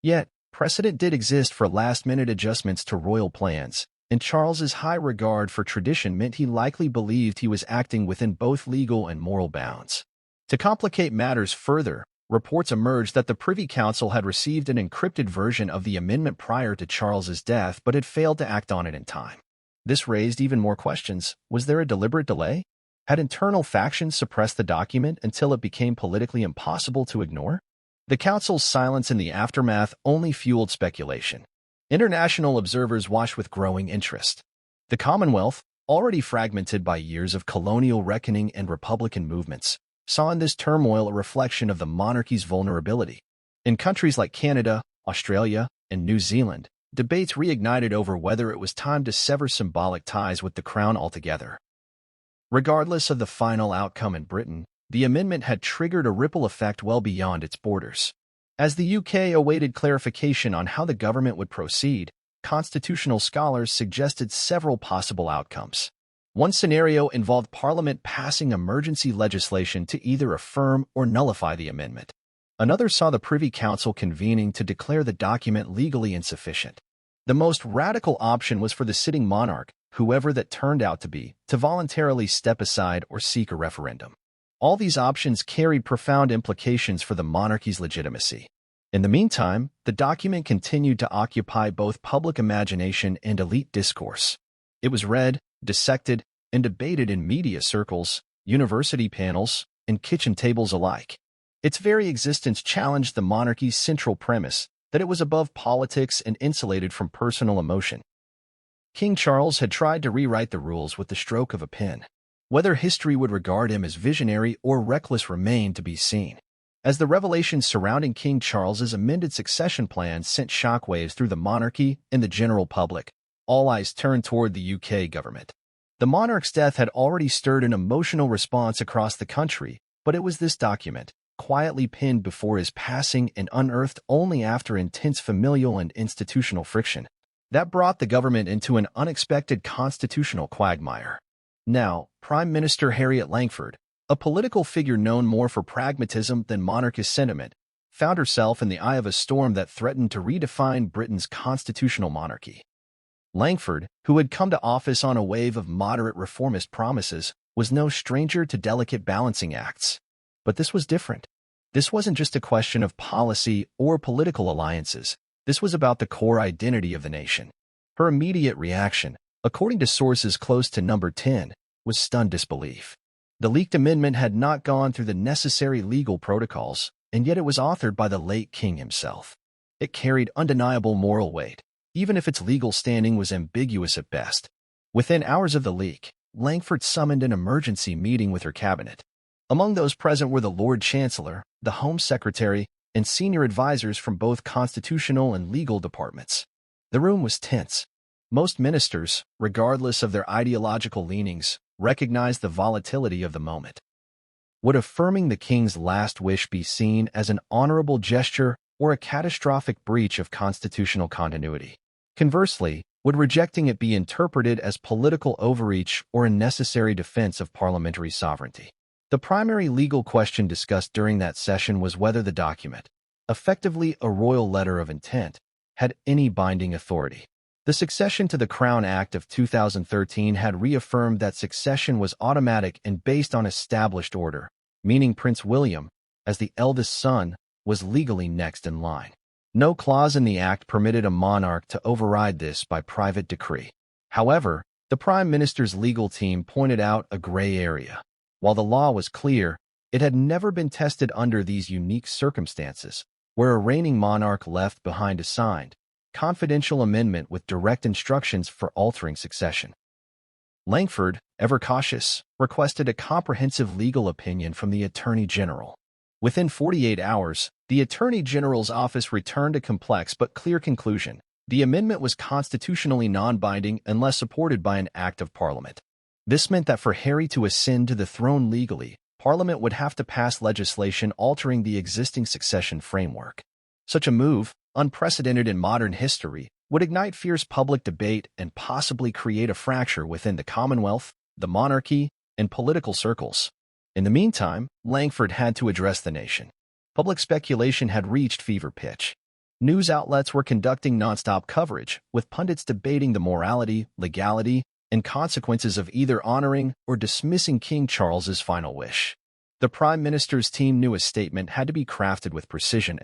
Yet, precedent did exist for last-minute adjustments to royal plans, and Charles's high regard for tradition meant he likely believed he was acting within both legal and moral bounds. To complicate matters further, reports emerged that the Privy Council had received an encrypted version of the amendment prior to Charles's death but had failed to act on it in time. This raised even more questions. Was there a deliberate delay? Had internal factions suppressed the document until it became politically impossible to ignore? The council's silence in the aftermath only fueled speculation. International observers watched with growing interest. The Commonwealth, already fragmented by years of colonial reckoning and republican movements, saw in this turmoil a reflection of the monarchy's vulnerability. In countries like Canada, Australia, and New Zealand, debates reignited over whether it was time to sever symbolic ties with the crown altogether. Regardless of the final outcome in Britain, the amendment had triggered a ripple effect well beyond its borders. As the UK awaited clarification on how the government would proceed, constitutional scholars suggested several possible outcomes. One scenario involved Parliament passing emergency legislation to either affirm or nullify the amendment. Another saw the Privy Council convening to declare the document legally insufficient. The most radical option was for the sitting monarch, whoever that turned out to be, to voluntarily step aside or seek a referendum. All these options carried profound implications for the monarchy's legitimacy. In the meantime, the document continued to occupy both public imagination and elite discourse. It was read, dissected, and debated in media circles, university panels, and kitchen tables alike. Its very existence challenged the monarchy's central premise that it was above politics and insulated from personal emotion. King Charles had tried to rewrite the rules with the stroke of a pen. Whether history would regard him as visionary or reckless remained to be seen. As the revelations surrounding King Charles's amended succession plan sent shockwaves through the monarchy and the general public, all eyes turned toward the UK government. The monarch's death had already stirred an emotional response across the country, but it was this document, quietly penned before his passing and unearthed only after intense familial and institutional friction, that brought the government into an unexpected constitutional quagmire. Now, Prime Minister Harriet Langford, a political figure known more for pragmatism than monarchist sentiment, found herself in the eye of a storm that threatened to redefine Britain's constitutional monarchy. Langford, who had come to office on a wave of moderate reformist promises, was no stranger to delicate balancing acts. But this was different. This wasn't just a question of policy or political alliances. This was about the core identity of the nation. Her immediate reaction, according to sources close to number 10, was stunned disbelief. The leaked amendment had not gone through the necessary legal protocols, and yet it was authored by the late king himself. It carried undeniable moral weight, even if its legal standing was ambiguous at best. Within hours of the leak, Langford summoned an emergency meeting with her cabinet. Among those present were the Lord Chancellor, the Home Secretary, and senior advisors from both constitutional and legal departments. The room was tense. Most ministers, regardless of their ideological leanings, recognized the volatility of the moment. Would affirming the king's last wish be seen as an honorable gesture or a catastrophic breach of constitutional continuity? Conversely, would rejecting it be interpreted as political overreach or a necessary defense of parliamentary sovereignty? The primary legal question discussed during that session was whether the document, effectively a royal letter of intent, had any binding authority. The Succession to the Crown Act of 2013 had reaffirmed that succession was automatic and based on established order, meaning Prince William, as the eldest son, was legally next in line. No clause in the act permitted a monarch to override this by private decree. However, the Prime Minister's legal team pointed out a gray area. While the law was clear, it had never been tested under these unique circumstances, where a reigning monarch left behind a signed, confidential amendment with direct instructions for altering succession. Langford, ever cautious, requested a comprehensive legal opinion from the Attorney General. Within 48 hours, the Attorney General's office returned a complex but clear conclusion. The amendment was constitutionally non-binding unless supported by an Act of Parliament. This meant that for Harry to ascend to the throne legally, Parliament would have to pass legislation altering the existing succession framework. Such a move, unprecedented in modern history, would ignite fierce public debate and possibly create a fracture within the Commonwealth, the monarchy, and political circles. In the meantime, Langford had to address the nation. Public speculation had reached fever pitch. News outlets were conducting nonstop coverage, with pundits debating the morality, legality, and consequences of either honoring or dismissing King Charles's final wish. The Prime Minister's team knew a statement had to be crafted with precision.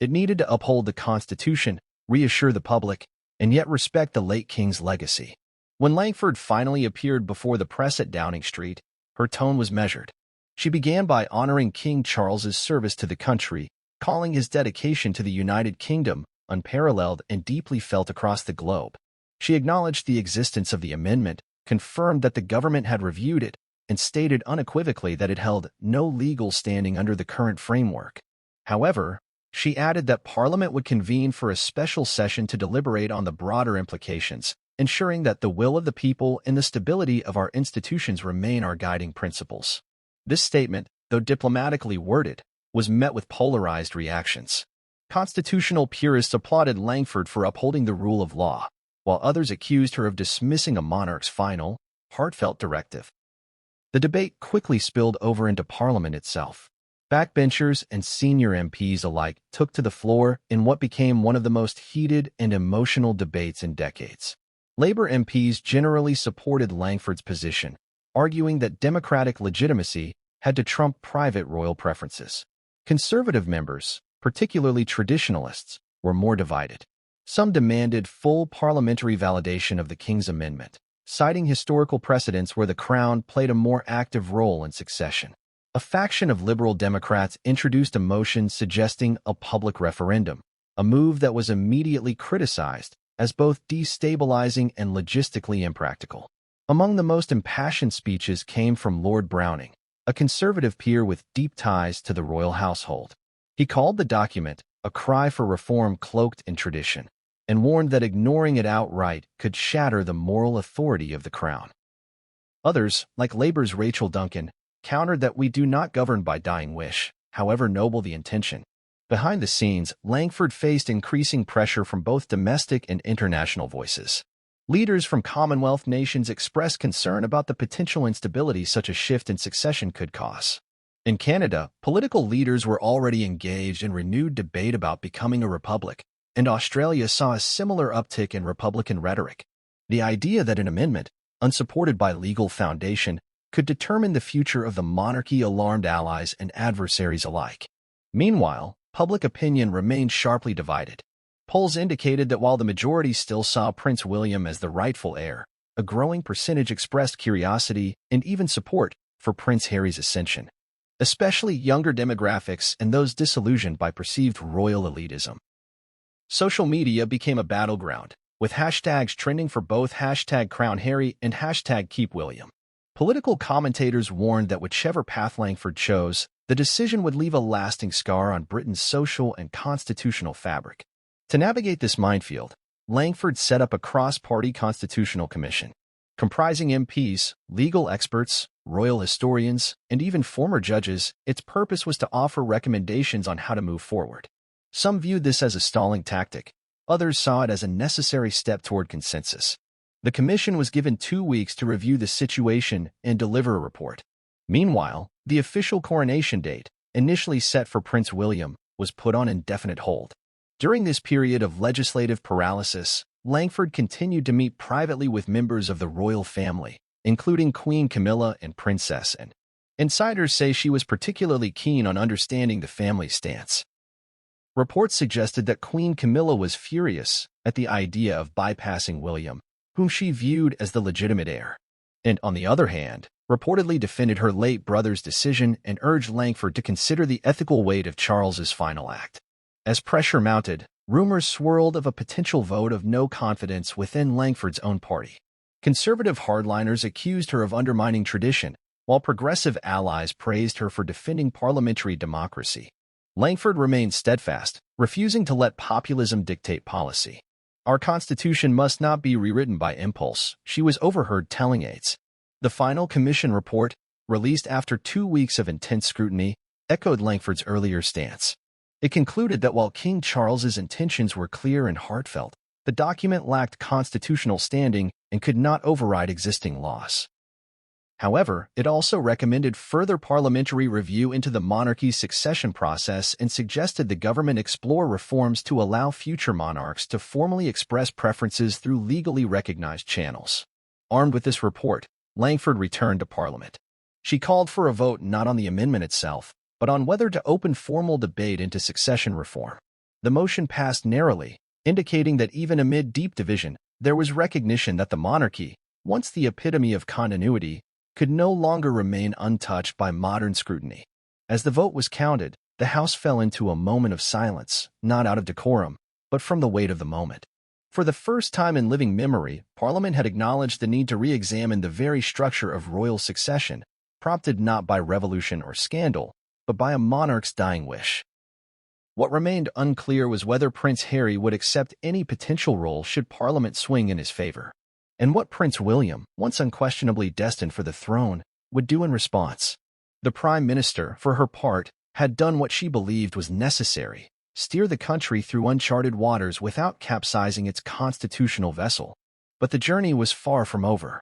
It needed to uphold the Constitution, reassure the public, and yet respect the late king's legacy. When Langford finally appeared before the press at Downing Street, her tone was measured. She began by honoring King Charles's service to the country, calling his dedication to the United Kingdom unparalleled and deeply felt across the globe. She acknowledged the existence of the amendment, confirmed that the government had reviewed it, and stated unequivocally that it held no legal standing under the current framework. However, she added that Parliament would convene for a special session to deliberate on the broader implications, ensuring that the will of the people and the stability of our institutions remain our guiding principles. This statement, though diplomatically worded, was met with polarized reactions. Constitutional purists applauded Langford for upholding the rule of law, while others accused her of dismissing a monarch's final, heartfelt directive. The debate quickly spilled over into Parliament itself. Backbenchers and senior MPs alike took to the floor in what became one of the most heated and emotional debates in decades. Labour MPs generally supported Langford's position, arguing that democratic legitimacy had to trump private royal preferences. Conservative members, particularly traditionalists, were more divided. Some demanded full parliamentary validation of the King's Amendment, citing historical precedents where the Crown played a more active role in succession. A faction of Liberal Democrats introduced a motion suggesting a public referendum, a move that was immediately criticized as both destabilizing and logistically impractical. Among the most impassioned speeches came from Lord Browning, a conservative peer with deep ties to the royal household. He called the document a cry for reform cloaked in tradition, and warned that ignoring it outright could shatter the moral authority of the Crown. Others, like Labour's Rachel Duncan, countered that we do not govern by dying wish, however noble the intention. Behind the scenes, Langford faced increasing pressure from both domestic and international voices. Leaders from Commonwealth nations expressed concern about the potential instability such a shift in succession could cause. In Canada, political leaders were already engaged in renewed debate about becoming a republic, and Australia saw a similar uptick in Republican rhetoric. The idea that an amendment, unsupported by legal foundation, could determine the future of the monarchy alarmed allies and adversaries alike. Meanwhile, public opinion remained sharply divided. Polls indicated that while the majority still saw Prince William as the rightful heir, a growing percentage expressed curiosity and even support for Prince Harry's ascension, especially younger demographics and those disillusioned by perceived royal elitism. Social media became a battleground, with hashtags trending for both #CrownHarry and #KeepWilliam. Political commentators warned that whichever path Langford chose, the decision would leave a lasting scar on Britain's social and constitutional fabric. To navigate this minefield, Langford set up a cross-party constitutional commission, comprising MPs, legal experts, royal historians, and even former judges. Its purpose was to offer recommendations on how to move forward. Some viewed this as a stalling tactic, others saw it as a necessary step toward consensus. The commission was given 2 weeks to review the situation and deliver a report. Meanwhile, the official coronation date, initially set for Prince William, was put on indefinite hold. During this period of legislative paralysis, Langford continued to meet privately with members of the royal family, including Queen Camilla and Princess Anne. Insiders say she was particularly keen on understanding the family's stance. Reports suggested that Queen Camilla was furious at the idea of bypassing William, whom she viewed as the legitimate heir, and on the other hand, reportedly defended her late brother's decision and urged Langford to consider the ethical weight of Charles's final act. As pressure mounted, rumors swirled of a potential vote of no confidence within Langford's own party. Conservative hardliners accused her of undermining tradition, while progressive allies praised her for defending parliamentary democracy. Langford remained steadfast, refusing to let populism dictate policy. "Our Constitution must not be rewritten by impulse," she was overheard telling aides. The final commission report, released after 2 weeks of intense scrutiny, echoed Langford's earlier stance. It concluded that while King Charles's intentions were clear and heartfelt, the document lacked constitutional standing and could not override existing laws. However, it also recommended further parliamentary review into the monarchy's succession process and suggested the government explore reforms to allow future monarchs to formally express preferences through legally recognized channels. Armed with this report, Langford returned to Parliament. She called for a vote not on the amendment itself, but on whether to open formal debate into succession reform. The motion passed narrowly, indicating that even amid deep division, there was recognition that the monarchy, once the epitome of continuity, could no longer remain untouched by modern scrutiny. As the vote was counted, the House fell into a moment of silence, not out of decorum, but from the weight of the moment. For the first time in living memory, Parliament had acknowledged the need to re-examine the very structure of royal succession, prompted not by revolution or scandal, but by a monarch's dying wish. What remained unclear was whether Prince Harry would accept any potential role should Parliament swing in his favor, and what Prince William, once unquestionably destined for the throne, would do in response. The Prime Minister, for her part, had done what she believed was necessary: steer the country through uncharted waters without capsizing its constitutional vessel. But the journey was far from over.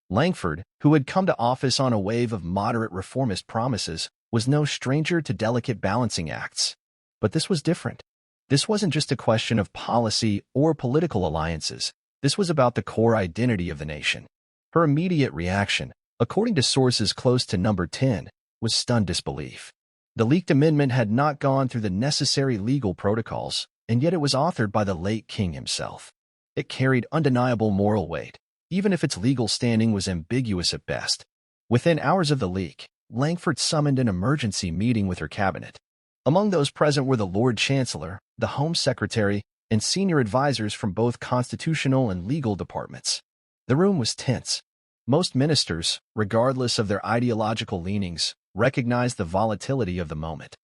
Langford, who had come to office on a wave of moderate reformist promises, was no stranger to delicate balancing acts. But this was different. This wasn't just a question of policy or political alliances. This was about the core identity of the nation. Her immediate reaction, according to sources close to number 10, was stunned disbelief. The leaked amendment had not gone through the necessary legal protocols, and yet it was authored by the late king himself. It carried undeniable moral weight, even if its legal standing was ambiguous at best. Within hours of the leak, Langford summoned an emergency meeting with her cabinet. Among those present were the Lord Chancellor, the Home Secretary, and senior advisors from both constitutional and legal departments. The room was tense. Most ministers, regardless of their ideological leanings, recognized the volatility of the moment.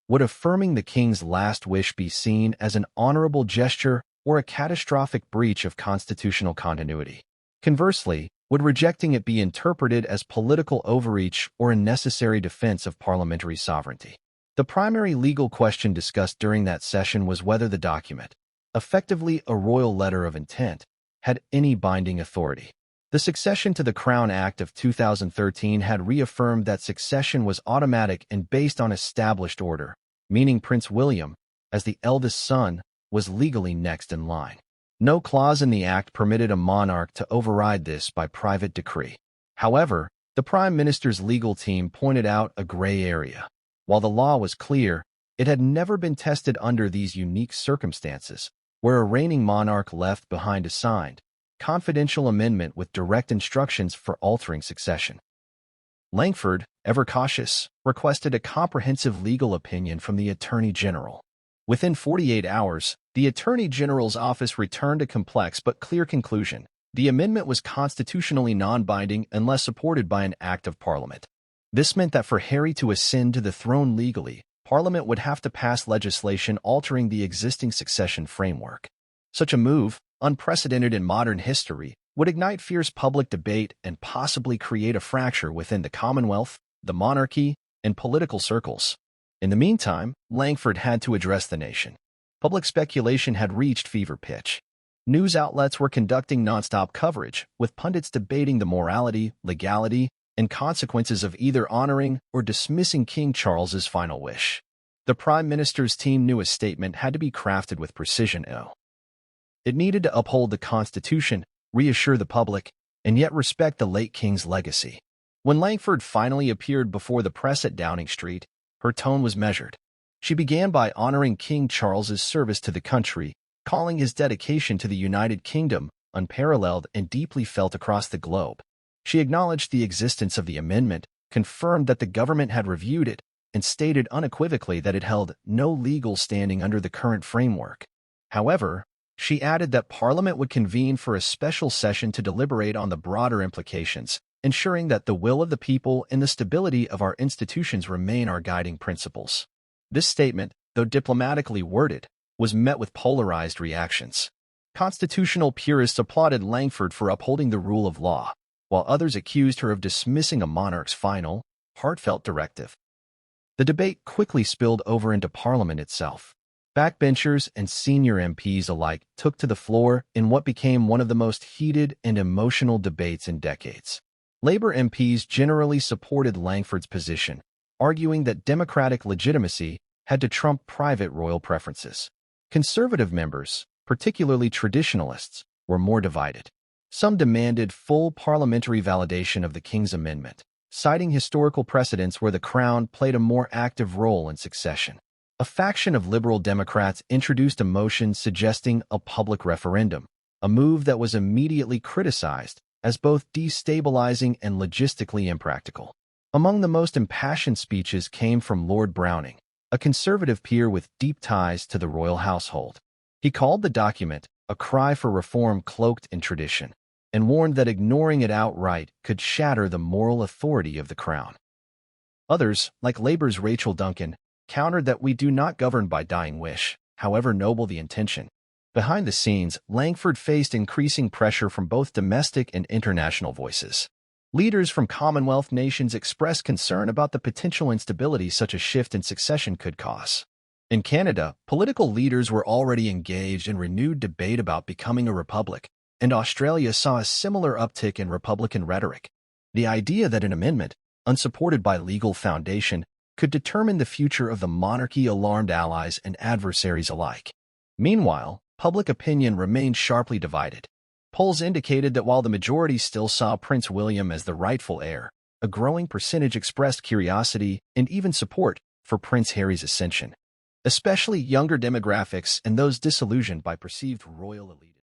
Would affirming the king's last wish be seen as an honorable gesture or a catastrophic breach of constitutional continuity? Conversely, would rejecting it be interpreted as political overreach or a necessary defense of parliamentary sovereignty? The primary legal question discussed during that session was whether the document, effectively a royal letter of intent, had any binding authority. The Succession to the Crown Act of 2013 had reaffirmed that succession was automatic and based on established order, meaning Prince William, as the eldest son, was legally next in line. No clause in the act permitted a monarch to override this by private decree. However, the Prime Minister's legal team pointed out a gray area. While the law was clear, it had never been tested under these unique circumstances, where a reigning monarch left behind a signed, confidential amendment with direct instructions for altering succession. Langford, ever cautious, requested a comprehensive legal opinion from the Attorney General. Within 48 hours, the Attorney General's office returned a complex but clear conclusion: the amendment was constitutionally non-binding unless supported by an Act of Parliament. This meant that for Harry to ascend to the throne legally, Parliament would have to pass legislation altering the existing succession framework. Such a move, unprecedented in modern history, would ignite fierce public debate and possibly create a fracture within the Commonwealth, the monarchy, and political circles. In the meantime, Langford had to address the nation. Public speculation had reached fever pitch. News outlets were conducting nonstop coverage, with pundits debating the morality, legality, and consequences of either honoring or dismissing King Charles's final wish. The Prime Minister's team knew a statement had to be crafted with precision. It needed to uphold the Constitution, reassure the public, and yet respect the late king's legacy. When Langford finally appeared before the press at Downing Street, her tone was measured. She began by honoring King Charles's service to the country, calling his dedication to the United Kingdom unparalleled and deeply felt across the globe. She acknowledged the existence of the amendment, confirmed that the government had reviewed it, and stated unequivocally that it held no legal standing under the current framework. However, she added that Parliament would convene for a special session to deliberate on the broader implications, ensuring that the will of the people and the stability of our institutions remain our guiding principles. This statement, though diplomatically worded, was met with polarized reactions. Constitutional purists applauded Langford for upholding the rule of law, while others accused her of dismissing a monarch's final, heartfelt directive. The debate quickly spilled over into Parliament itself. Backbenchers and senior MPs alike took to the floor in what became one of the most heated and emotional debates in decades. Labour MPs generally supported Langford's position, arguing that democratic legitimacy had to trump private royal preferences. Conservative members, particularly traditionalists, were more divided. Some demanded full parliamentary validation of the King's Amendment, citing historical precedents where the Crown played a more active role in succession. A faction of Liberal Democrats introduced a motion suggesting a public referendum, a move that was immediately criticized as both destabilizing and logistically impractical. Among the most impassioned speeches came from Lord Browning, a conservative peer with deep ties to the royal household. He called the document a cry for reform cloaked in tradition, and warned that ignoring it outright could shatter the moral authority of the crown. Others, like Labour's Rachel Duncan, countered that we do not govern by dying wish, however noble the intention. Behind the scenes, Langford faced increasing pressure from both domestic and international voices. Leaders from Commonwealth nations expressed concern about the potential instability such a shift in succession could cause. In Canada, political leaders were already engaged in renewed debate about becoming a republic, and Australia saw a similar uptick in Republican rhetoric. The idea that an amendment, unsupported by legal foundation, could determine the future of the monarchy alarmed allies and adversaries alike. Meanwhile, public opinion remained sharply divided. Polls indicated that while the majority still saw Prince William as the rightful heir, a growing percentage expressed curiosity and even support for Prince Harry's ascension, especially younger demographics and those disillusioned by perceived royal allegiance.